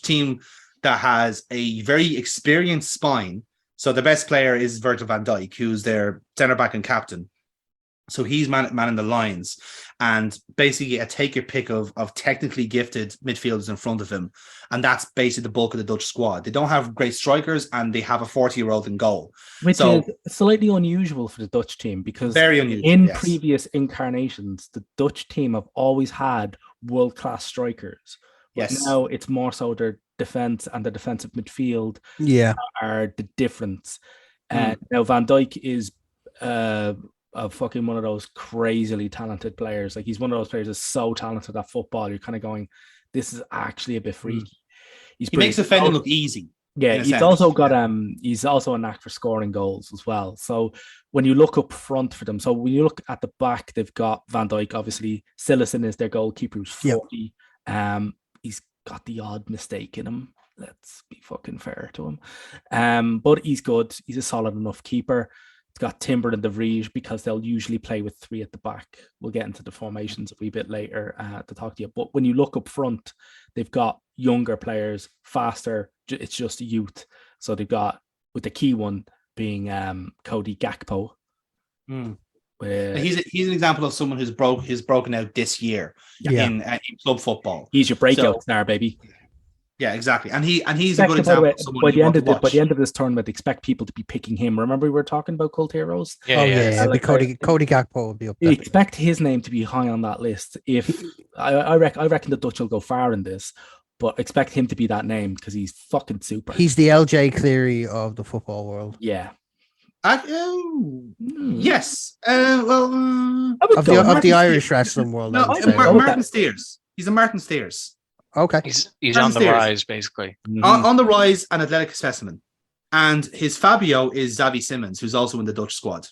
team that has a very experienced spine, so the best player is Virgil van Dijk, who's their centre back and captain. So he's manning the lines, and basically a take your pick of technically gifted midfielders in front of him. And that's basically the bulk of the Dutch squad. They don't have great strikers, and they have a 40-year-old in goal. Which is slightly unusual for the Dutch team, because very unusual, in previous incarnations, the Dutch team have always had world-class strikers. But now it's more so their defense and the defensive midfield are the difference. Now Van Dijk is a fucking one of those crazily talented players. Like he's one of those players that's so talented at football. You're kind of going, this is actually a bit freaky. He makes defending look easy. Yeah, he's also got he's also a knack for scoring goals as well. So when you look up front for them, so when you look at the back, they've got Van Dijk, obviously. Cillessen is their goalkeeper, who's 40. He's got the odd mistake in him. Let's be fucking fair to him. But he's good. He's a solid enough keeper. It's got Timber and De Vrij, because they'll usually play with three at the back. We'll get into the formations a wee bit later to talk to you. But when you look up front, they've got younger players, faster. It's just youth. So they've got, with the key one being Cody Gakpo. He's an example of someone who's broken out this year in club football. He's your breakout star, baby. Yeah, exactly. And he's a good example. By the end of this tournament, expect people to be picking him. Remember we were talking about cult heroes? Cody Gakpo will be up there. Expect his name to be high on that list. If I reckon the Dutch will go far in this, but expect him to be that name because he's fucking super. He's the LJ Cleary of the football world. Yeah. Yes. Of the Irish wrestling world. No, Martin Steers. He's a Martin Steers. Okay. He's on the rise, basically. On the rise, an athletic specimen. And his Fabio is Xavi Simmons, who's also in the Dutch squad.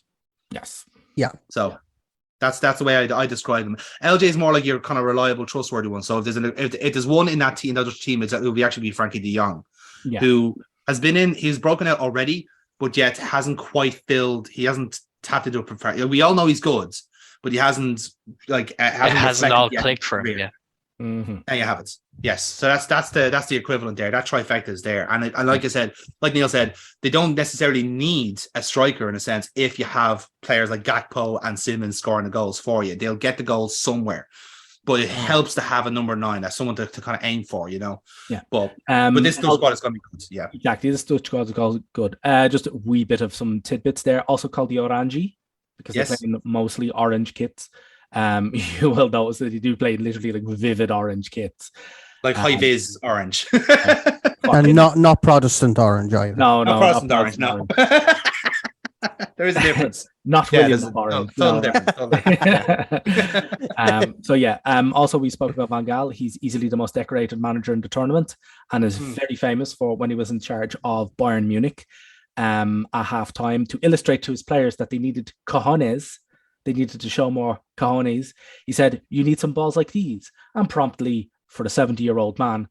Yes. Yeah. So that's the way I describe him. LJ is more like your kind of reliable, trustworthy one. So if there's one in that team, that Dutch team, it will actually be Frankie de Jong, who has been in. He's broken out already, but yet hasn't quite filled. He hasn't tapped into a professional. We all know he's good, but he hasn't it hasn't all clicked for him yet. Mm-hmm. There you have it. Yes, so that's the equivalent there. That trifecta is there, and like I said, like Neil said, they don't necessarily need a striker in a sense. If you have players like Gakpo and Simmons scoring the goals for you, they'll get the goals somewhere. But it helps to have a number 9, that's someone to kind of aim for, you know. Yeah. But this Dutch squad is going to be good. Yeah, exactly. This Dutch squad is good. Just a wee bit of some tidbits there. Also called the Orangi because they're playing mostly orange kits. You will notice that they do play literally like vivid orange kits, like high vis orange, and not Protestant orange either. No, not Protestant orange. No, there is a difference. Not William orange. No. Difference. Also, we spoke about Van Gaal. He's easily the most decorated manager in the tournament, and is very famous for when he was in charge of Bayern Munich. At halftime, to illustrate to his players that they needed cojones. They needed to show more cojones. He said, "You need some balls like these." And promptly, for the 70-year-old man,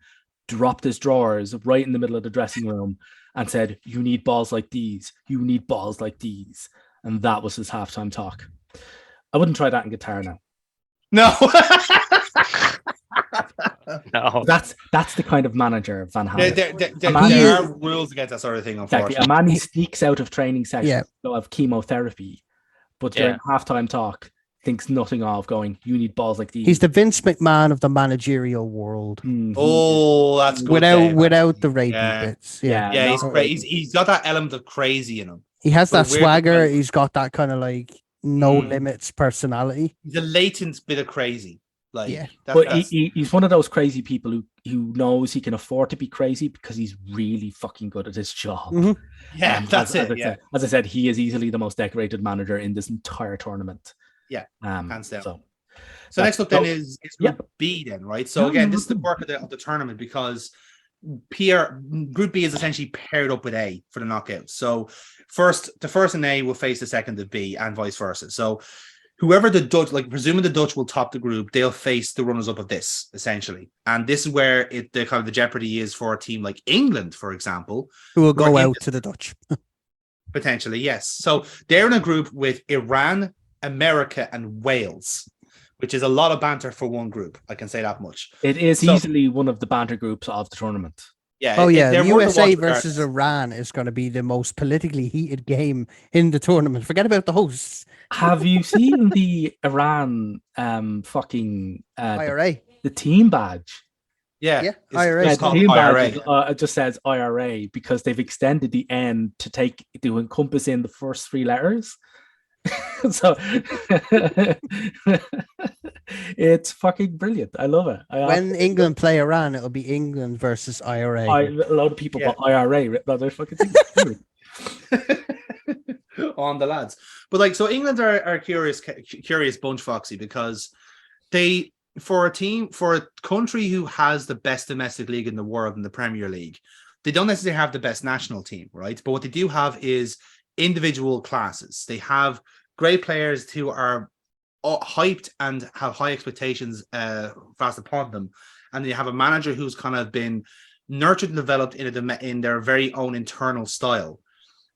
dropped his drawers right in the middle of the dressing room and said, "You need balls like these. You need balls like these." And that was his halftime talk. I wouldn't try that in guitar now. No. No. That's the kind of manager Van Gaal. There are rules against that sort of thing, unfortunately. Exactly. A man who sneaks out of training sessions of chemotherapy, but during halftime talk thinks nothing of going, "You need balls like these." He's the Vince McMahon of the managerial world. Oh, that's good. Without the rapey bits. Yeah, he's crazy. He's got that element of crazy in him. He has that swagger. He's got that kind of like no limits personality. He's a latent bit of crazy. He's one of those crazy people who knows he can afford to be crazy because he's really fucking good at his job. Mm-hmm. Yeah, that's it. As I said, he is easily the most decorated manager in this entire tournament. Yeah, hands down. So next up then is Group B then, right? So again, this is the work of the tournament because Group B is essentially paired up with A for the knockouts. So the first in A will face the second of B and vice versa. So whoever the Dutch, like presuming the Dutch will top the group, they'll face the runners-up of this essentially, and this is where the kind of the jeopardy is for a team like England, for example, who will go out to the Dutch potentially. Yes, so they're in a group with Iran, America, and Wales, which is a lot of banter for one group. I can say that much. It is easily one of the banter groups of the tournament. Yeah. The USA versus Iran is going to be the most politically heated game in the tournament. Forget about the hosts. Have you seen the Iran fucking IRA? The team badge. Yeah. IRA. Yeah, the team badge it just says IRA because they've extended the N to encompass in the first 3 letters. So it's fucking brilliant. I love it. When England play Iran, it'll be England versus IRA. A lot of people got IRA written on their fucking thing. On the lads, but so England are a curious bunch, Foxy, because for a country who has the best domestic league in the world in the Premier League, they don't necessarily have the best national team, right? But what they do have is individual classes. They have great players who are hyped and have high expectations fast upon them, and they have a manager who's kind of been nurtured and developed in their very own internal style.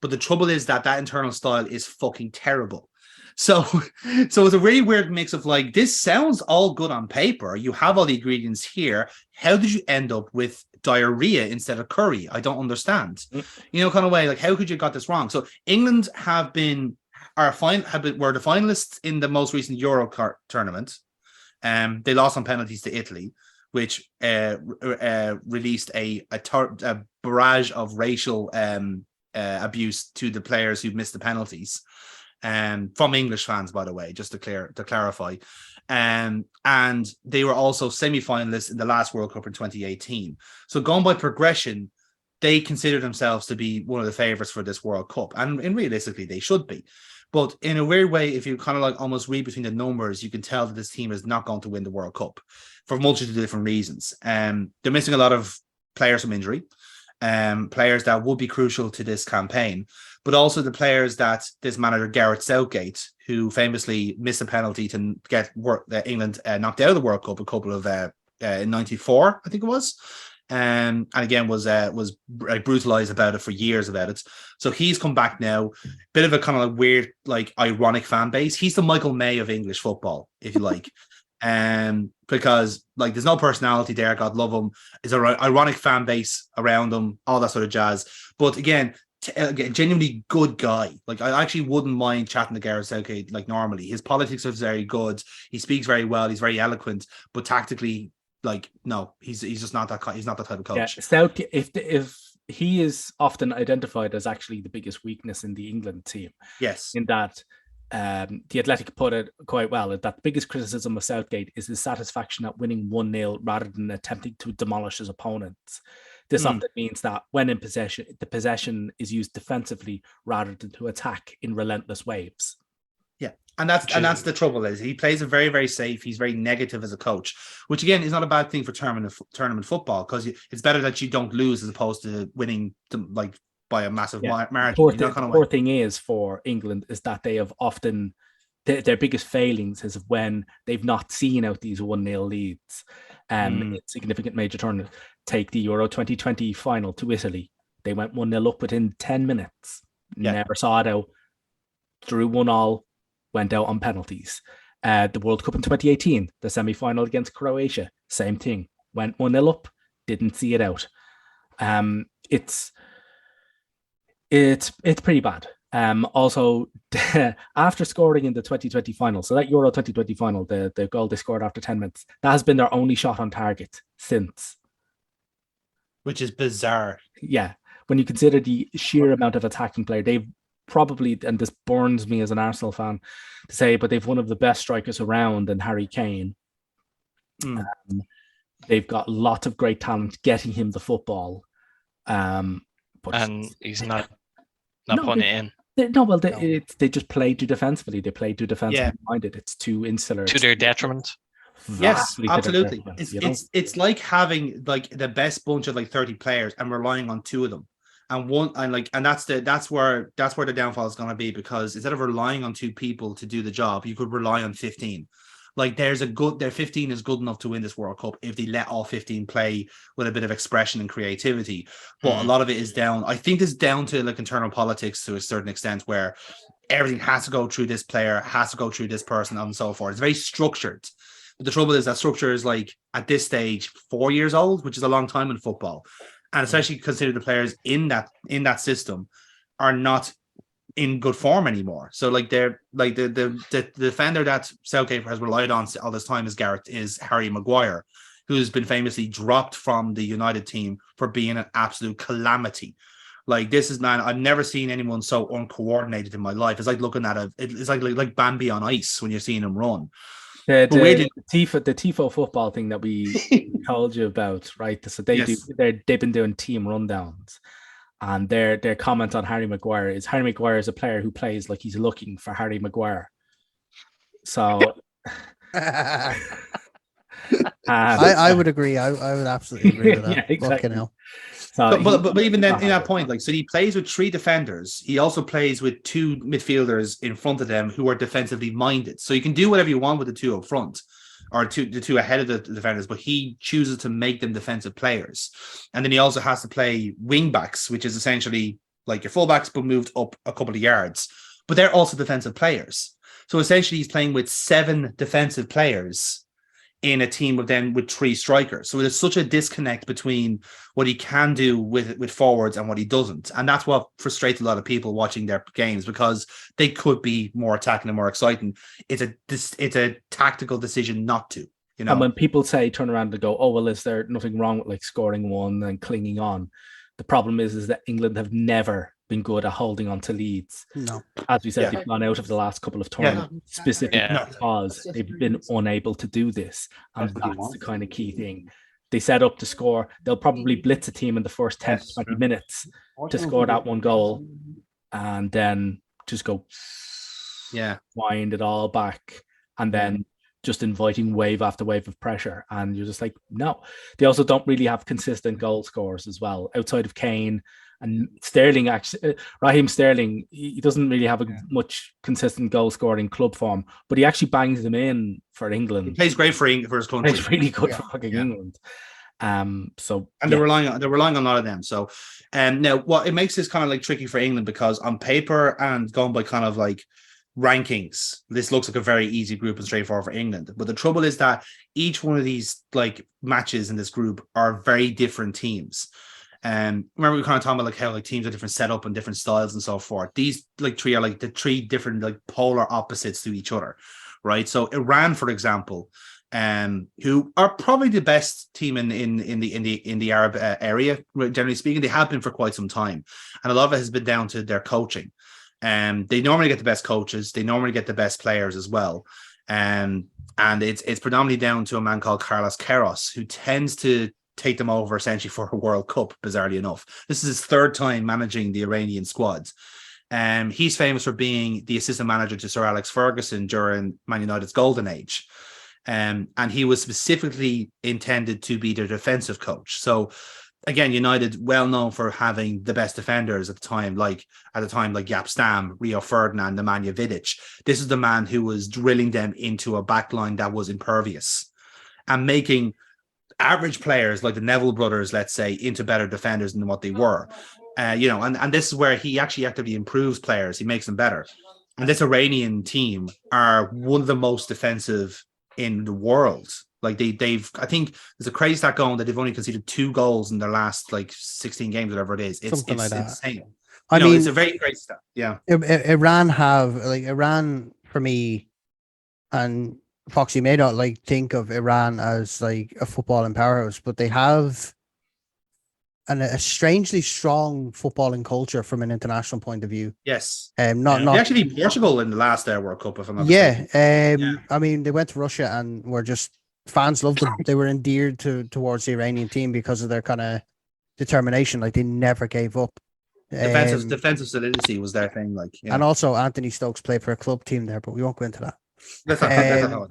But the trouble is that internal style is fucking terrible. So it's a really weird mix of this sounds all good on paper. You have all the ingredients here. How did you end up with diarrhea instead of curry? I don't understand. Kind of way, how could you got this wrong? So England were the finalists in the most recent Euro tournament. They lost on penalties to Italy, which released a barrage of racial abuse to the players who missed the penalties, from English fans, by the way, just to clarify. And they were also semi-finalists in the last World Cup in 2018. So going by progression, they consider themselves to be one of the favourites for this World Cup. And realistically, they should be. But in a weird way, if you kind of like almost read between the numbers, you can tell that this team is not going to win the World Cup for a multitude of different reasons. They're missing a lot of players from injury, players that would be crucial to this campaign, but also the players that this manager, Gareth Southgate, who famously missed a penalty to get England knocked out of the World Cup a couple of in '94, I think it was. And again was brutalized about it for years about it. So he's come back now, bit of a kind of like weird, like ironic fan base. He's the Michael May of English football, if you like. Because like there's no personality there, God love him. There's an ironic fan base around him, all that sort of jazz. But again, genuinely good guy. Like I actually wouldn't mind chatting to Gareth Southgate like normally. His politics are very good. He speaks very well. He's very eloquent, but tactically, like no, he's just not that. He's not that type of coach. Yeah, Southgate, if he is often identified as actually the biggest weakness in the England team. Yes, in that. The Athletic put it quite well, that the biggest criticism of Southgate is his satisfaction at winning 1-0 rather than attempting to demolish his opponents. This often means that when in possession, the possession is used defensively rather than to attack in relentless waves. Yeah, and that's the trouble is he plays it very, very safe. He's very negative as a coach, which again is not a bad thing for tournament football, because it's better that you don't lose as opposed to winning like by a massive margin. The poor thing is for England is that they have often their biggest failings is when they've not seen out these 1-0 leads in significant major tournaments. Take the Euro 2020 final to Italy. They went 1-0 up within 10 minutes. Never saw it out. Drew 1-1, went out on penalties. The World Cup in 2018, the semi-final against Croatia, same thing. Went 1-0 up, didn't see it out. It's pretty bad. Also, after scoring in the 2020 final, so that Euro 2020 final, the goal they scored after 10 minutes, that has been their only shot on target since. Which is bizarre. Yeah. When you consider the sheer amount of attacking play, they've probably, and this burns me as an Arsenal fan to say, but they've one of the best strikers around in Harry Kane. They've got lots of great talent getting him the football. But he's not putting it in. They just play too defensively. They play too defensively minded. It's too insular. To their detriment. Yes, absolutely. It's like having like the best bunch of like 30 players and relying on two of them. And that's where the downfall is going to be, because instead of relying on two people to do the job, you could rely on 15. Like their 15 is good enough to win this World Cup if they let all 15 play with a bit of expression and creativity. But a lot of it is down. I think it's down to like internal politics to a certain extent, where everything has to go through this player, has to go through this person, and so forth. It's very structured. But the trouble is that structure is like at this stage 4 years old, which is a long time in football, and especially consider the players in that system are not in good form anymore. So like they're like the defender that Southgate has relied on all this time is Harry Maguire, who's been famously dropped from the United team for being an absolute calamity. Like this is, man, I've never seen anyone so uncoordinated in my life. It's like looking at it's like Bambi on ice when you're seeing him run. The Tifo football thing that we told you about, right? So they've been doing team rundowns, and their comment on Harry Maguire is a player who plays like he's looking for Harry Maguire. So I would agree. I would absolutely agree with that. Yeah, exactly. Fucking hell. So, but even then, in that point, like, so he plays with 3 defenders. He also plays with 2 midfielders in front of them who are defensively minded. So you can do whatever you want with the 2 up front, or the two ahead of the defenders, but he chooses to make them defensive players. And then he also has to play wing backs, which is essentially like your fullbacks, but moved up a couple of yards. But they're also defensive players. So essentially, he's playing with 7 defensive players in a team with 3 strikers. So there's such a disconnect between what he can do with forwards and what he doesn't. And that's what frustrates a lot of people watching their games, because they could be more attacking and more exciting. It's a tactical decision not to, you know. And when people turn around and go, oh, well, is there nothing wrong with like scoring one and clinging on? The problem is that England have never been good at holding on to leads. No. As we said, they've gone out of the last couple of tournaments specifically because they've been unable to do this. And that's the kind of key thing. They set up to score. They'll probably blitz a team in the first 10 to 20 minutes to score that one goal and then just go wind it all back and then just inviting wave after wave of pressure. And you're just like, no. They also don't really have consistent goal scorers as well. Outside of Kane and Sterling, actually, Raheem Sterling, he doesn't really have much consistent goal scoring club form, but he actually bangs them in for England. He plays great for his country. He's really good for fucking England. They're relying on a lot of them. So now what it makes this kind of like tricky for England, because on paper and going by kind of like rankings, this looks like a very easy group and straightforward for England. But the trouble is that each one of these like matches in this group are very different teams. Remember we kind of talking about like how like teams are different setup and different styles and so forth. These like three are like the three different like polar opposites to each other, right? So Iran, for example, who are probably the best team in the Arab area, generally speaking. They have been for quite some time, and a lot of it has been down to their coaching. They normally get the best coaches. They normally get the best players as well. And it's predominantly down to a man called Carlos Queiroz, who tends to take them over essentially for a World Cup, bizarrely enough. This is his third time managing the Iranian squads. He's famous for being the assistant manager to Sir Alex Ferguson during Man United's golden age. And he was specifically intended to be their defensive coach. So again, United well known for having the best defenders at the time, like Jaap Stam, Rio Ferdinand, Nemanja Vidic. This is the man who was drilling them into a backline that was impervious and making average players like the Neville brothers, let's say, into better defenders than what they were. And this is where he actually actively improves players. He makes them better. And this Iranian team are one of the most defensive in the world. Like they've I think there's a crazy stat going that they've only conceded 2 goals in their last like 16 games, whatever it is. It's insane. I mean, it's a very great stat. Yeah. Iran for me, and Foxy may not like think of Iran as like a footballing powerhouse, but they have a strangely strong footballing culture from an international point of view. Yes. They actually beat Portugal in the last World Cup, if I'm not mistaken. I mean, they went to Russia and were just fans loved them. They were endeared towards the Iranian team because of their kind of determination. Like they never gave up. Defensive solidity was their thing. Like, and also Anthony Stokes played for a club team there, but we won't go into that. That's not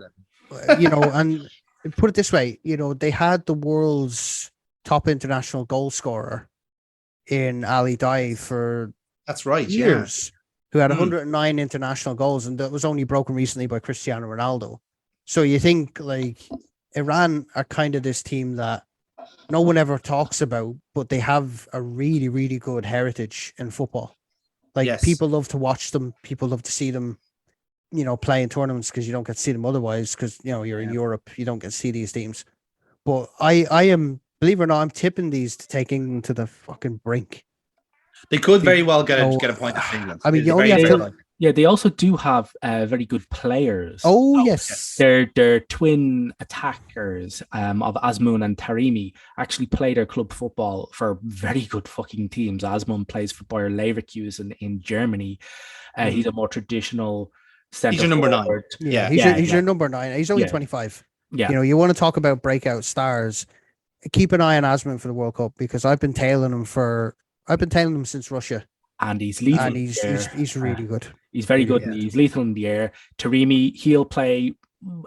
and put it this way, they had the world's top international goal scorer in Ali Dai for years, who had 109 international goals, and that was only broken recently by Cristiano Ronaldo. So you think like Iran are kind of this team that no one ever talks about, but they have a really, really good heritage in football. Like people love to watch them. People love to see them, play in tournaments because you don't get to see them otherwise because, you're in Europe. You don't get to see these teams. But I am, believe it or not, I'm tipping these to take England to the fucking brink. They could very well get a point of England. I mean, you only have to... Yeah, they also do have very good players. Oh, yes. Their twin attackers of Azmoun and Taremi actually play their club football for very good fucking teams. Azmoun plays for Bayer Leverkusen in Germany. He's a more traditional center. He's your number forward. 9. He's your number 9. He's only 25. Yeah. You want to talk about breakout stars. Keep an eye on Azmoun for the World Cup because I've been tailing him since Russia. And he's lethal. And he's really good. He's very good. And he's lethal in the air. Taremi,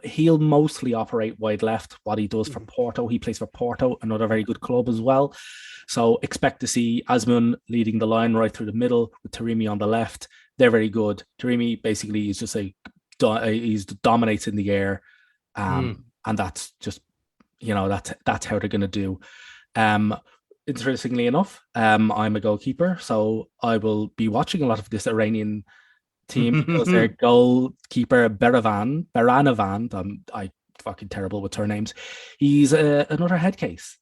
he'll mostly operate wide left. What he does for Porto, he plays for Porto, another very good club as well. So expect to see Azmoun leading the line right through the middle with Taremi on the left. They're very good. Taremi basically is just he dominates in the air, and that's just that's how they're going to do. Interestingly enough, I'm a goalkeeper, so I will be watching a lot of this Iranian team because their goalkeeper Baranavand, I'm fucking terrible with surnames. He's another head case.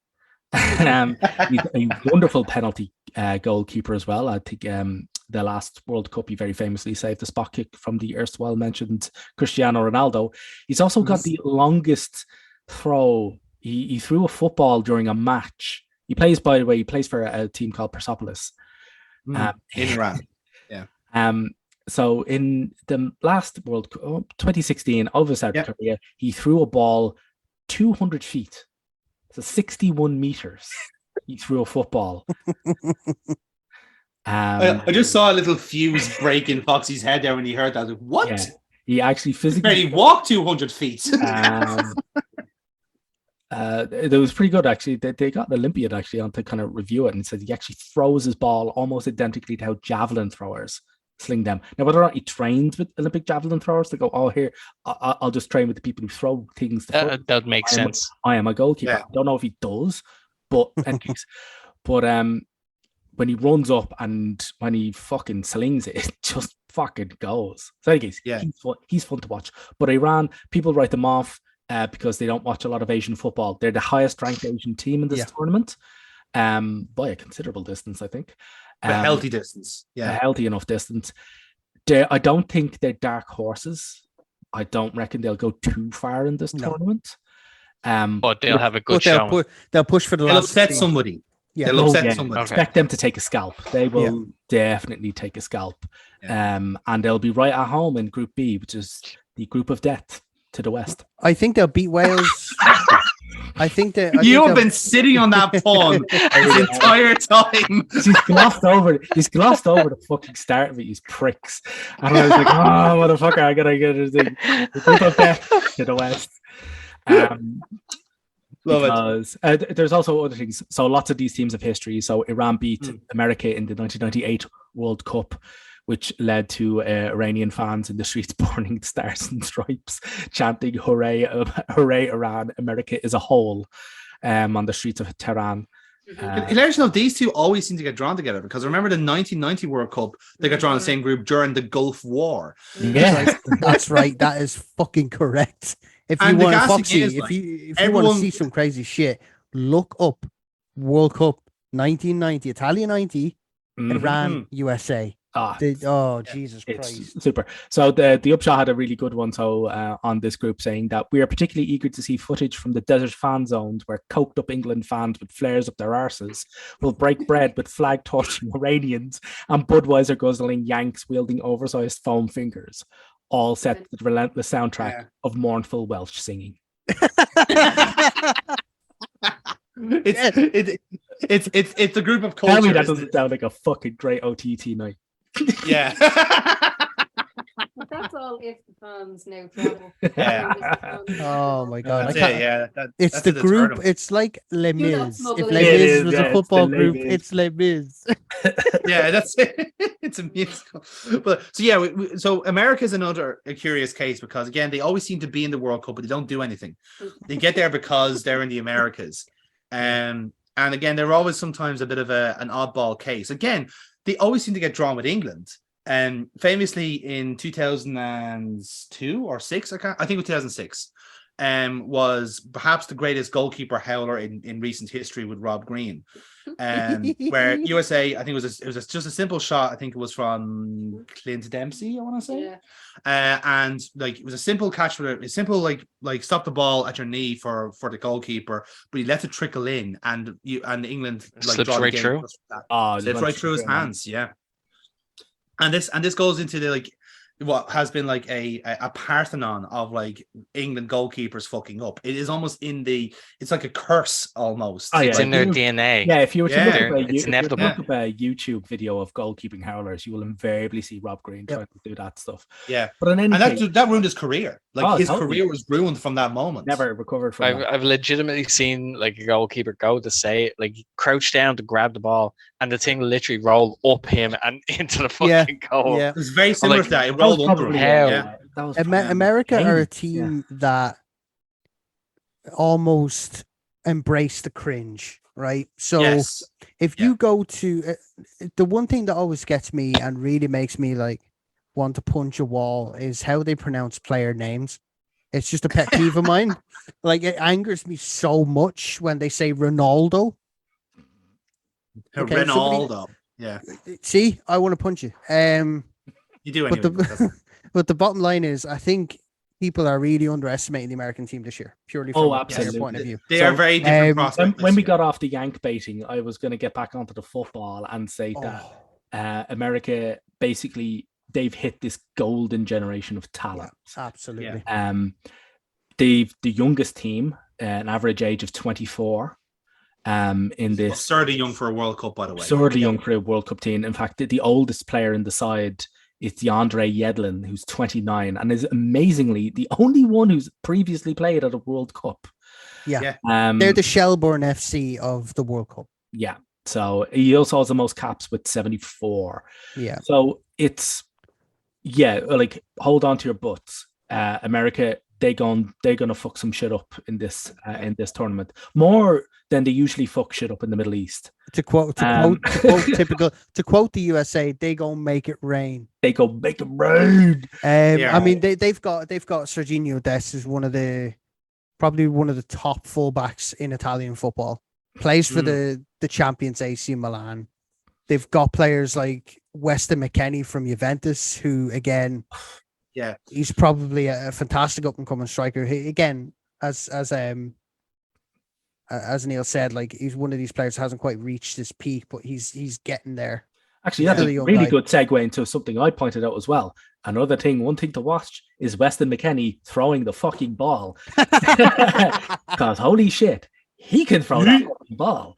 He's a wonderful penalty goalkeeper as well. I think the last World Cup he very famously saved the spot kick from the erstwhile mentioned Cristiano Ronaldo. He's also got the longest throw. He threw a football during a match. He plays, by the way, for a team called Persepolis. In Iran. Yeah. So in the last World Cup, 2016, over South Korea, he threw a ball 200 feet. So 61 meters. He threw a football. I just saw a little fuse break in Foxy's head there when he heard that. Like, what? Yeah, he actually physically barely walked 200 feet. It was pretty good, actually. They got an Olympian actually on to kind of review it and said he actually throws his ball almost identically to how javelin throwers sling them. Now, whether or not he trains with Olympic javelin throwers to go, oh, here, I'll just train with the people who throw things. That makes sense. I am a goalkeeper. I don't know if he does, but when he runs up and when he fucking slings it, it just fucking goes. So anyways, he's fun to watch. But Iran, people write them off because they don't watch a lot of Asian football. They're the highest ranked Asian team in this tournament by a considerable distance, I think. A healthy distance. Yeah. A healthy enough distance. I don't think they're dark horses. I don't reckon they'll go too far in this tournament. But they'll have a good showing. They'll push for the They'll last upset somebody. Yeah. They'll upset somebody. Expect them to take a scalp. They will definitely take a scalp. And they'll be right at home in Group B, which is the group of death to the west. I think they'll beat Wales. You have been sitting on that pun the entire time. He's glossed over the fucking start of it, these pricks. And I was like, oh, motherfucker, I gotta get it. The group of death to the west. Because there's also other things. So lots of these teams have history. So Iran beat America in the 1998 World Cup, which led to Iranian fans in the streets burning stars and stripes, chanting "Hooray, hooray, Iran! America is a whole" on the streets of Tehran. Hilarious enough, these two always seem to get drawn together because remember the 1990 World Cup, they got drawn in the same group during the Gulf War. Yeah, that's right. That is fucking correct. If you want Foxy, if you want to see some crazy shit, look up World Cup 1990, Italia 90, Iran, USA. Jesus Christ. Super. So the upshot had a really good one on this group saying that we are particularly eager to see footage from the desert fan zones where coked up England fans with flares up their arses will break bread with flag torching Iranians and Budweiser guzzling Yanks wielding oversized foam fingers, all set to the relentless soundtrack of mournful Welsh singing. It's a group of cultures. Tell me that doesn't sound like a fucking great OTT night. Yeah. That's all if the fans now travel. Yeah. Oh my god. It's the group. It's like Les Mis. If Les Mis was a football group, it's Les Mis. Yeah, that's it. It's a musical. But so so America is a curious case because again they always seem to be in the World Cup, but they don't do anything. They get there because they're in the Americas. And again, they're always sometimes a bit of an oddball case. Again, they always seem to get drawn with England. And famously in 2002 or 6, I think it was 2006, was perhaps the greatest goalkeeper howler in recent history with Rob Green. Where USA, I think it was just a simple shot. I think it was from Clint Dempsey, I want to say. And like it was a simple catch for a simple like stop the ball at your knee for the goalkeeper, but he let it trickle in, and England slipped right through. Slipped right through his hands. Yeah. And this goes into the what has been like a parthenon of like England goalkeepers fucking up. It is almost it's like a curse almost. It's in their DNA. Yeah, if you were to look up a YouTube video of goalkeeping howlers, you will invariably see Rob Green trying to do that stuff. Yeah, but that ruined his career. His career was ruined from that moment. Never recovered from that. I've legitimately seen like a goalkeeper go to say like crouch down to grab the ball, and the thing literally rolled up him and into the fucking goal. Yeah, it was very similar to that. It rolled under him. America are a team that almost embrace the cringe, right? So if you go to the one thing that always gets me and really makes me like want to punch a wall is how they pronounce player names. It's just a pet peeve of mine. Like it angers me so much when they say Ronaldo. Ronaldo. See, I want to punch you. You do anyway. But the bottom line is, I think people are really underestimating the American team this year, purely from their point of view. They are very different prospects. When we got off the yank baiting, I was going to get back onto the football and say that America basically they've hit this golden generation of talent. Yeah, absolutely. They've the youngest team, an average age of 24. In this absurdly young for a World Cup, by the way. Absurdly young for a World Cup team. In fact, the oldest player in the side is DeAndre Yedlin, who's 29, and is amazingly the only one who's previously played at a World Cup. Yeah. They're the Shelbourne FC of the World Cup. Yeah. So he also has the most caps with 74. Yeah. So it's like hold on to your butts. America, they're gonna fuck some shit up in this tournament more than they usually fuck shit up in the Middle East. To quote the USA, they gonna make it rain. They go make it rain. I mean they've got Serginho Dest is probably one of the top fullbacks in Italian football. Plays for the champions AC Milan. They've got players like Weston McKennie from Juventus, who again, he's probably a fantastic up and coming striker. He, again, as Neil said, like he's one of these players who hasn't quite reached his peak, but he's getting there. Actually, that's a really good segue into something I pointed out as well. One thing to watch is Weston McKennie throwing the fucking ball. Because holy shit, he can throw that fucking ball.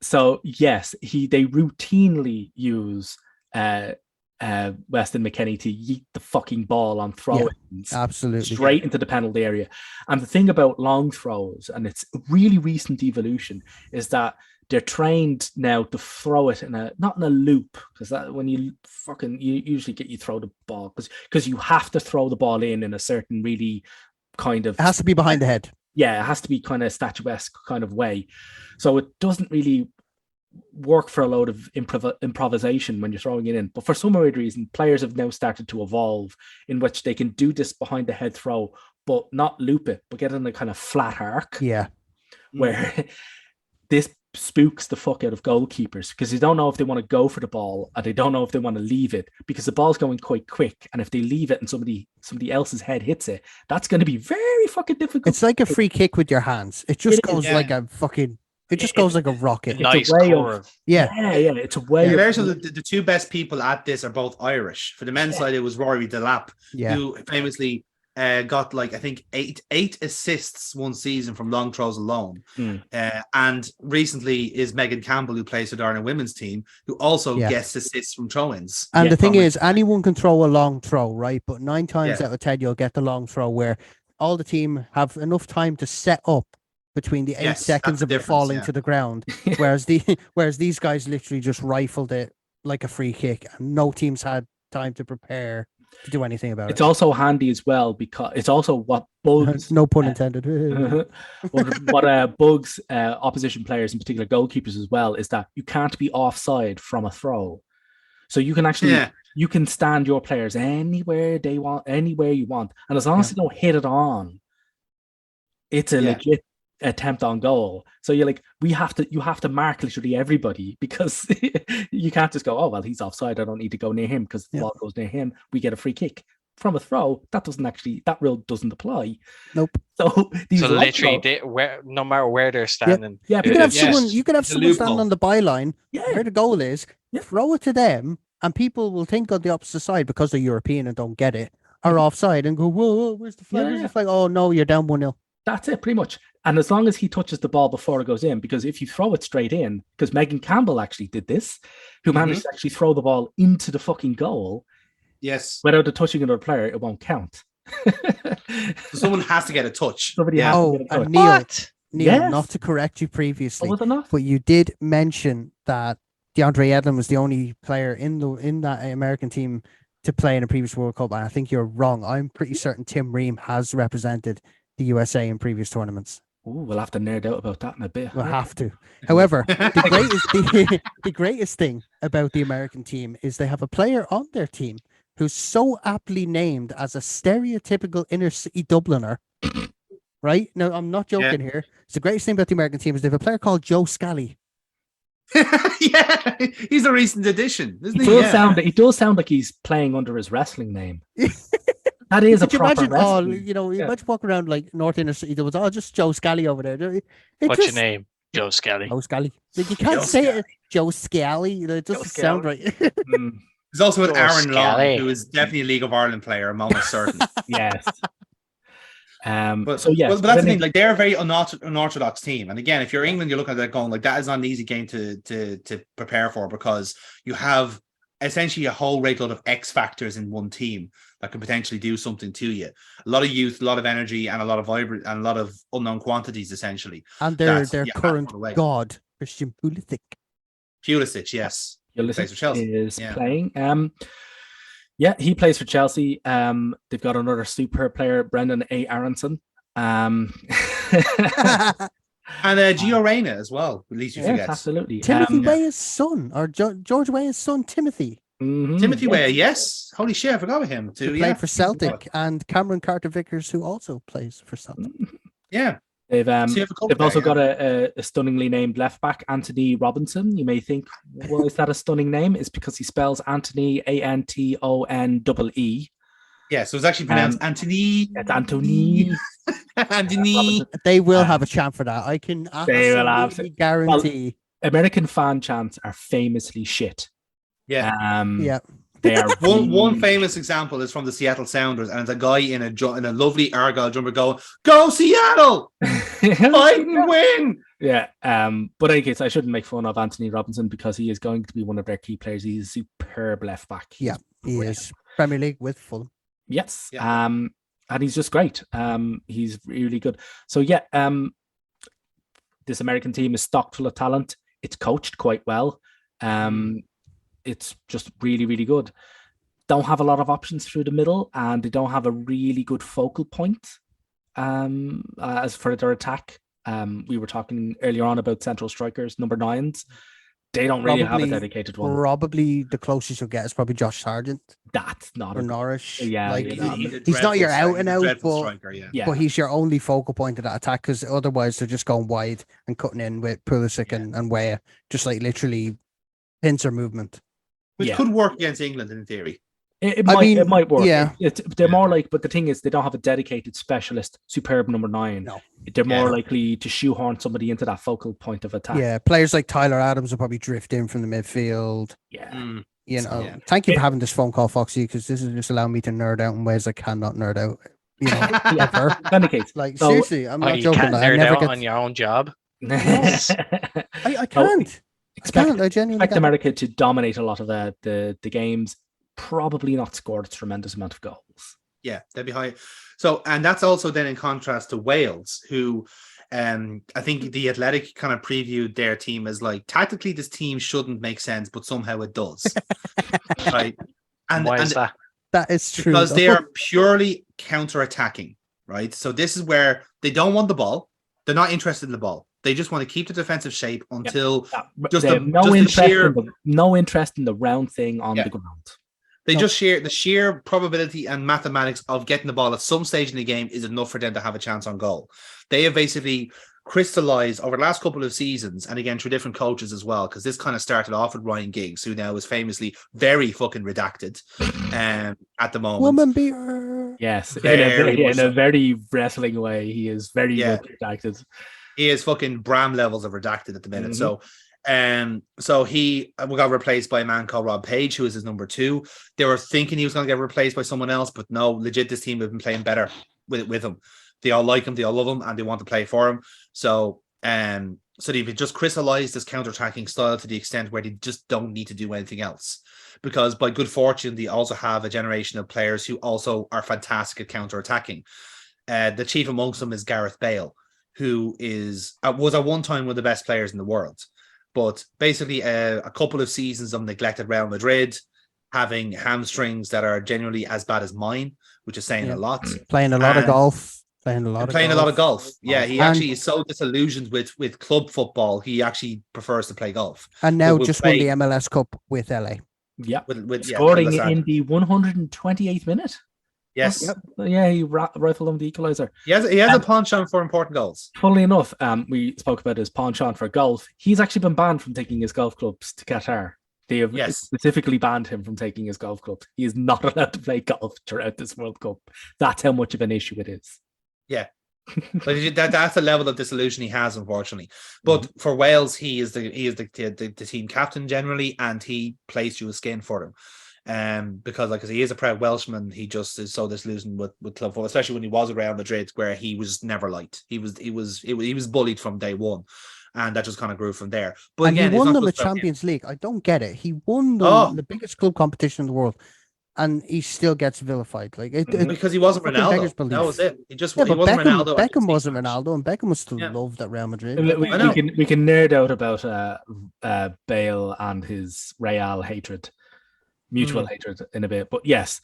So yes, they routinely use Weston McKennie to yeet the fucking ball on throw-ins, absolutely straight into the penalty area. And the thing about long throws, and it's really recent evolution, is that they're trained now to throw it not in a loop, because that when you usually you throw the ball because you have to throw the ball in a certain really kind of, it has to be behind the head. Yeah, it has to be kind of statuesque kind of way. So it doesn't really work for a load of improvisation when you're throwing it in. But for some weird reason, players have now started to evolve in which they can do this behind the head throw, but not loop it, but get in a kind of flat arc. Yeah. Where this spooks the fuck out of goalkeepers because they don't know if they want to go for the ball or they don't know if they want to leave it because the ball's going quite quick, and if they leave it and somebody else's head hits it, that's going to be very fucking difficult. It's like a free kick with your hands. It just goes like a fucking, it just goes like a rocket. Nice it's a way of, it's a way of, the two best people at this are both Irish. For the men's side, it was Rory Delap, who famously got like I think eight assists one season from long throws alone. And recently is Megan Campbell, who plays for the Ireland women's team, who also gets assists from throw-ins. And the thing is, anyone can throw a long throw, right? But 9 times out of 10, you'll get the long throw where all the team have enough time to set up between the 8 seconds of it falling to the ground, whereas these guys literally just rifled it like a free kick, and no teams had time to prepare to do anything about it. It's also handy as well because it's also what bugs. No pun intended. what bugs opposition players, in particular goalkeepers as well, is that you can't be offside from a throw. So you can actually you can stand your players anywhere you want, and as long as they don't hit it on, it's a legit attempt on goal. So you're like, you have to mark literally everybody because you can't just go, oh well, he's offside, I don't need to go near him because the ball goes near him, we get a free kick. From a throw, that rule doesn't apply. Nope. So literally, no matter where they're standing, you can have someone standing on the byline where the goal is, throw it to them, and people will think on the opposite side because they're European and don't get it, are offside and go, whoa, where's the flag? Where's the flag? Oh no, you're down 1-0. That's it, pretty much. And as long as he touches the ball before it goes in, because if you throw it straight in, because Megan Campbell actually did this, who managed to actually throw the ball into the fucking goal, without the touching another player, it won't count. So someone has to get a touch. Somebody has to get a touch. Neil, not to correct you previously, but you did mention that DeAndre Yedlin was the only player in that American team to play in a previous World Cup, and I think you're wrong. I'm pretty certain Tim Ream has represented the USA in previous tournaments. Oh, we'll have to nerd out about that in a bit. We'll have to. However, the greatest thing about the American team is they have a player on their team who's so aptly named as a stereotypical inner city Dubliner. Right? Now, I'm not joking here. It's the greatest thing about the American team is they have a player called Joe Scally. He's a recent addition, isn't he? He does sound like he's playing under his wrestling name. That is a proper wrestling. Imagine walking around like North Inner City. There was just Joe Scally over there. What's your name? Joe Skelly. Joe Scally. Like, you can't say it. Joe Scally. It doesn't sound right. There's also with Joe Aaron Long, Skelly. who is definitely a League of Ireland player. I'm almost certain. Yes. But So yes, well, but that's the thing. Like, they're a very unorthodox team, and again, if you're England, you're looking at that going like that is not an easy game to prepare for, because you have essentially a whole great lot of X factors in one team that can potentially do something to you. A lot of youth, a lot of energy, and a lot of vibrant and a lot of unknown quantities, essentially. And their current god, Christian Pulisic. Pulisic, yes. Pulisic Plays for Chelsea. is playing. Yeah, he plays for Chelsea. They've got another super player, Brendan A. Aronson. And Gio Reyna as well. At least you forget. Absolutely. Timothy Weah's son, or George Weah's son, Timothy. Timothy Weah, yes. Holy shit, I forgot about him too. He played for Celtic, and Cameron Carter-Vickers, who also plays for Celtic. Yeah. They've also got a stunningly named left back, Anthony Robinson. You may think, well, is that a stunning name? It's because he spells Anthony Antonee. Yeah, so it's actually pronounced Anthony. It's Anthony. Anthony. They will have a chant for that. I can absolutely guarantee. Well, American fan chants are famously shit. Yeah. They are one famous example is from the Seattle Sounders, and it's a guy in a lovely Argyle jumper going, "Go Seattle! Fight and win!" Yeah. But in any case, I shouldn't make fun of Anthony Robinson because he is going to be one of their key players. He's a superb left back. Yeah, he is. Premier League with Fulham. Yes. Yeah. And he's just great. He's really good. So yeah, this American team is stocked full of talent. It's coached quite well. It's just really, really good. Don't have a lot of options through the middle, and they don't have a really good focal point as for their attack. We were talking earlier on about central strikers, number 9s. They don't really have a dedicated one. Probably the closest you'll get is probably Josh Sargent. That's not for Norwich. Yeah, he's not your out and out, but he's your only focal point of that attack, because otherwise they're just going wide and cutting in with Pulisic and Weah, just like literally pincer movement. Which could work against England in theory. It might work. Yeah. They're more like, but the thing is, they don't have a dedicated specialist, superb number 9. No. They're more likely to shoehorn somebody into that focal point of attack. Yeah, players like Tyler Adams will probably drift in from the midfield. Yeah. Thank you for having this phone call, Foxy, because this is just allowing me to nerd out in ways I cannot nerd out. Ever. In any case, seriously, I'm not joking. Can't nerd out on your own job. Yes. I can't. I genuinely expect America to dominate a lot of the games. Probably not scored a tremendous amount of goals. Yeah, they'll be high. So, and that's also then in contrast to Wales, who I think the Athletic kind of previewed their team as like, tactically this team shouldn't make sense, but somehow it does. Right? And why is that? That is true. Because they are purely counter-attacking, right? So this is where they don't want the ball. They're not interested in the ball. They just want to keep the defensive shape until no interest in the round thing on the ground. They just share the sheer probability and mathematics of getting the ball at some stage in the game is enough for them to have a chance on goal. They have basically crystallized over the last couple of seasons, and again through different coaches as well, because this kind of started off with Ryan Giggs, who now is famously very fucking redacted at the moment. Woman beater. Yes, in a very wrestling way, he is very redacted. He is fucking Bram levels of redacted at the minute. So he got replaced by a man called Rob Page, who is his number 2. They were thinking he was going to get replaced by someone else, but no, legit, this team have been playing better with him. They all like him, they all love him, and they want to play for him. So they've just crystallized this counter-attacking style to the extent where they just don't need to do anything else. Because by good fortune, they also have a generation of players who also are fantastic at counter-attacking. The chief amongst them is Gareth Bale, who was at one time one of the best players in the world. But basically, a couple of seasons of neglected Real Madrid, having hamstrings that are generally as bad as mine, which is saying a lot. Playing a lot of golf. Playing a lot of golf. Yeah, he actually is so disillusioned with club football, he actually prefers to play golf. And now just won the MLS Cup with LA. Yeah, scoring in the 128th minute. Yes. Yeah, he rifled on the equalizer. He has a penchant for important goals. Funnily enough, we spoke about his penchant for golf. He's actually been banned from taking his golf clubs to Qatar. They have specifically banned him from taking his golf clubs. He is not allowed to play golf throughout this World Cup. That's how much of an issue it is. Yeah. Like that's the level of disillusion he has, unfortunately. But for Wales, he is the team captain generally, and he plays through his skin for them. Because like he is a proud Welshman, he just is so disillusioned with club football, especially when he was around Madrid, where he was never liked. He was bullied from day one, and that just kind of grew from there. But and again, he won them a Champions League. I don't get it. He won them the biggest club competition in the world, and he still gets vilified. Like because he wasn't Ronaldo. That was it. He wasn't Ronaldo. Beckham wasn't Ronaldo, and Beckham was still loved at Real Madrid. We can nerd out about Bale and his Real hatred, mutual hatred in a bit. But yes,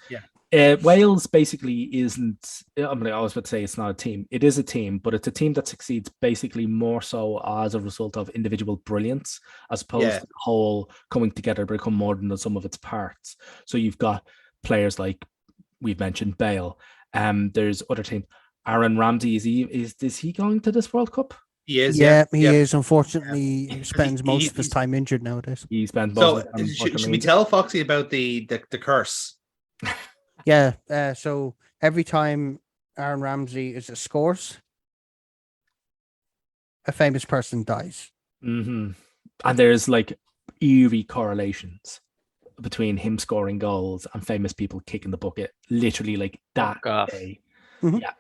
Wales basically isn't. I was about to say it's not a team. It is a team, but it's a team that succeeds basically more so as a result of individual brilliance, as opposed to the whole coming together to become more than the sum of its parts. So you've got players like we've mentioned Bale. There's other teams. Aaron Ramsey, is he going to this World Cup? He is. He is. Unfortunately, he spends most of his time injured nowadays. He spends most of his time. Should we tell Foxy about the curse? Yeah. So every time Aaron Ramsey scores, a famous person dies. Mm-hmm. And there's like eerie correlations between him scoring goals and famous people kicking the bucket, literally like that day. Mm-hmm. Yeah.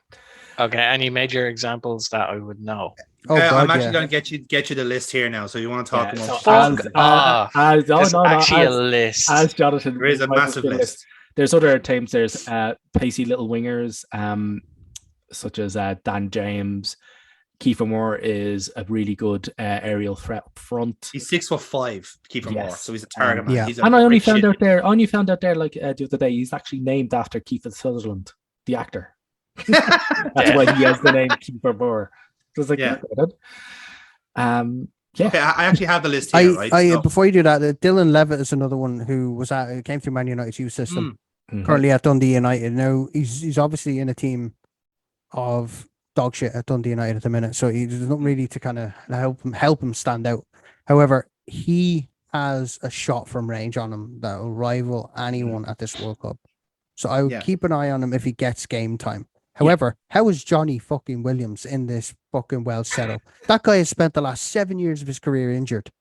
Okay. Any major examples that I would know? I'm actually going to get you the list here now. So you want to talk about? A list. As Jonathan, there is a massive list. There's other teams. There's pacey little wingers, such as Dan James. Kiefer Moore is a really good aerial threat up front. He's 6'5", Kiefer Moore, so he's a target man. Yeah. And I only found out there like the other day, he's actually named after Kiefer Sutherland, the actor. That's why he has the name Kiefer Moore. Just like Okay, I actually have the list here. Before you do that, Dylan Levitt is another one who came through Man United's youth system. Currently at Dundee United. Now he's obviously in a team of dog shit at Dundee United at the minute, so he's not really to kind of help him stand out. However, he has a shot from range on him that will rival anyone at this World Cup. So I would keep an eye on him if he gets game time. However, how is Johnny fucking Williams in this fucking Welsh setup? That guy has spent the last 7 years of his career injured,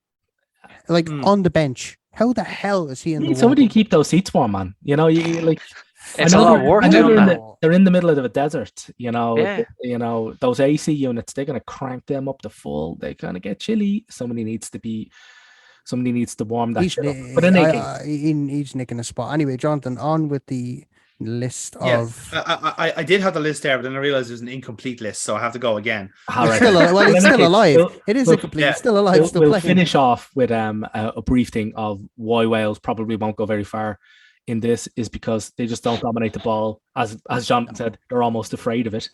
like on the bench. How the hell is he in the somebody keep those seats warm, man? You know, you like. It's a lot of work doing that. They're in the middle of a desert, you know. You know, those AC units, they're gonna crank them up to full. They kind of get chilly. Somebody needs to warm that shit up. But he's nicking a spot. Anyway, Jonathan, on with the list of. I did have the list there, but then I realized it was an incomplete list, so I have to go again. He's still alive. It is incomplete. He's still alive. We'll finish off with a brief thing of why Wales probably won't go very far in this is because they just don't dominate the ball. As Jonathan said, they're almost afraid of it.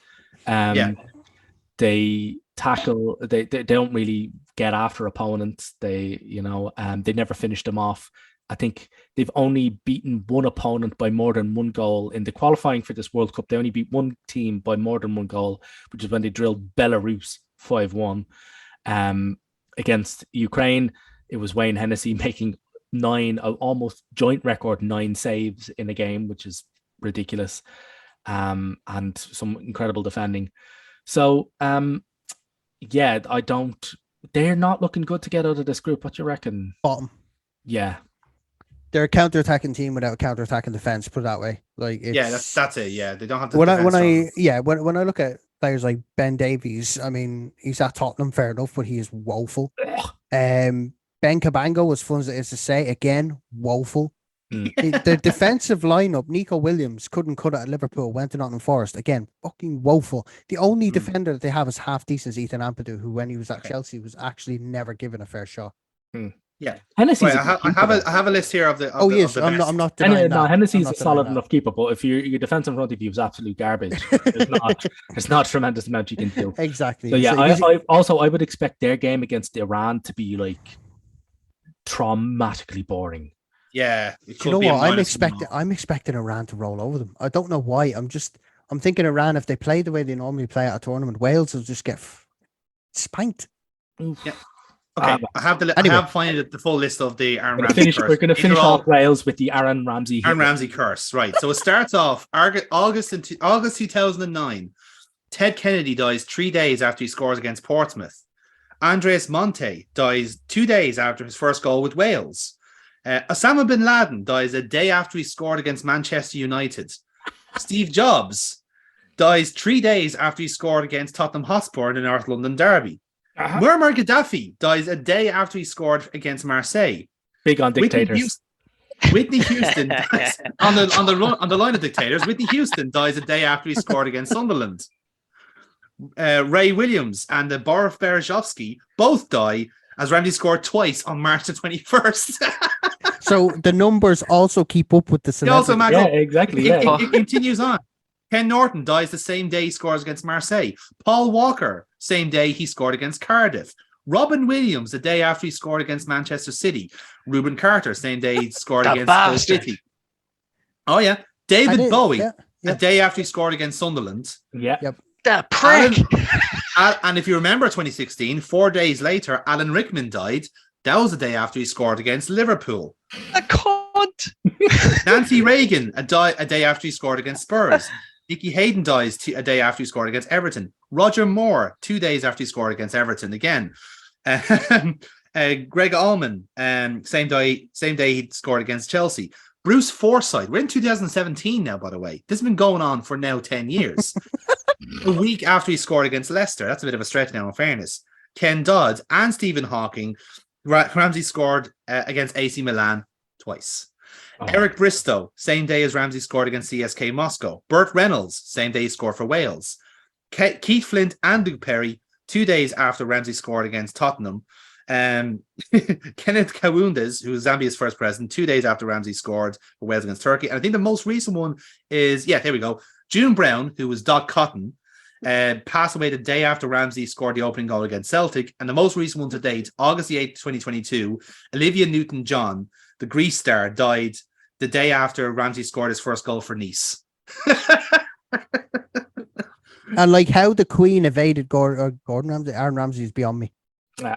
They tackle. They don't really get after opponents. They never finish them off. I think they've only beaten one opponent by more than one goal in the qualifying for this World Cup. They only beat one team by more than one goal, which is when they drilled Belarus 5-1 against Ukraine. It was Wayne Hennessy making almost joint record 9 saves in a game, which is ridiculous, and some incredible defending. So they're not looking good to get out of this group. What do you reckon? Bottom. Yeah, they're a counter-attacking team without counter-attacking defense. Put it that way. Like that's it. Yeah, they don't have. When I look at players like Ben Davies, I mean, he's at Tottenham, fair enough, but he is woeful. Ben Cabango, as fun as it is to say, again, woeful. The defensive lineup, Nico Williams couldn't cut it at Liverpool, went to Nottingham Forest, again, fucking woeful. The only defender that they have is half decent is Ethan Ampadu, who when he was at Chelsea was actually never given a fair shot. Yeah, Hennessy. I have a list here of the. Yes, I'm not denying that. Hennessy's a solid enough keeper, but if your defense in front of you is absolute garbage, there's not a tremendous amount you can do. Exactly. So yeah, I would expect their game against Iran to be like traumatically boring. Yeah, you know what? I'm expecting Iran to roll over them. I don't know why. I'm thinking Iran, if they play the way they normally play at a tournament, Wales will just get spanked. Yeah. Okay, I have the full list of the Aaron Ramsey curse. We're going to finish off Wales with the Aaron Ramsey. Ramsey curse, right? So it starts off August 2009. Ted Kennedy dies 3 days after he scores against Portsmouth. Andres Monte dies 2 days after his first goal with Wales. Osama bin Laden dies a day after he scored against Manchester United. Steve Jobs dies 3 days after he scored against Tottenham Hotspur in the North London derby. Muammar Gaddafi dies a day after he scored against Marseille. Big on dictators. Whitney Houston dies, on the line of dictators. Whitney Houston dies a day after he scored against Sunderland. Ray Williams and Boris Berezovsky both die as Ramsey scored twice on March the 21st. So the numbers also keep up with the celebrities. Yeah, exactly. It continues on. Ken Norton dies the same day he scores against Marseille. Paul Walker, same day he scored against Cardiff. Robin Williams, the day after he scored against Manchester City. Ruben Carter, same day he scored against Hull City. Oh, yeah. David Bowie, a day after he scored against Sunderland. Yeah. Yep. That prick. And if you remember 2016, 4 days later, Alan Rickman died. That was the day after he scored against Liverpool. A cunt. Nancy Reagan, a day after he scored against Spurs. Nicky Hayden dies a day after he scored against Everton. Roger Moore, 2 days after he scored against Everton again. Greg Allman, same day he scored against Chelsea. Bruce Forsyth, we're in 2017 now, by the way. This has been going on for now 10 years. A week after he scored against Leicester. That's a bit of a stretch now, in fairness. Ken Dodd and Stephen Hawking. Ramsey scored against AC Milan twice. Eric Bristow, same day as Ramsey scored against CSK Moscow. Burt Reynolds, same day he scored for Wales. Keith Flint and Luke Perry, 2 days after Ramsey scored against Tottenham. Kenneth Kawoundas, who was Zambia's first president, 2 days after Ramsey scored for Wales against Turkey. And I think the most recent one is, there we go. June Brown, who was Doc Cotton, passed away the day after Ramsey scored the opening goal against Celtic. And the most recent one to date, August the 8th, 2022, Olivia Newton-John, the Greece star, died the day after Ramsey scored his first goal for Nice. And like how the Queen evaded Gordon Ramsay, Aaron Ramsey is beyond me. Yeah.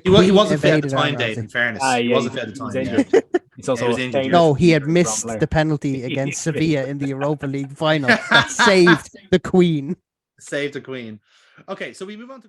He wasn't fit at the time, Dave, in fairness. He wasn't fit at the time. He's also injured. No, he had missed the penalty against Sevilla in the Europa League final that saved the Queen. Saved the Queen. Okay, so we move on to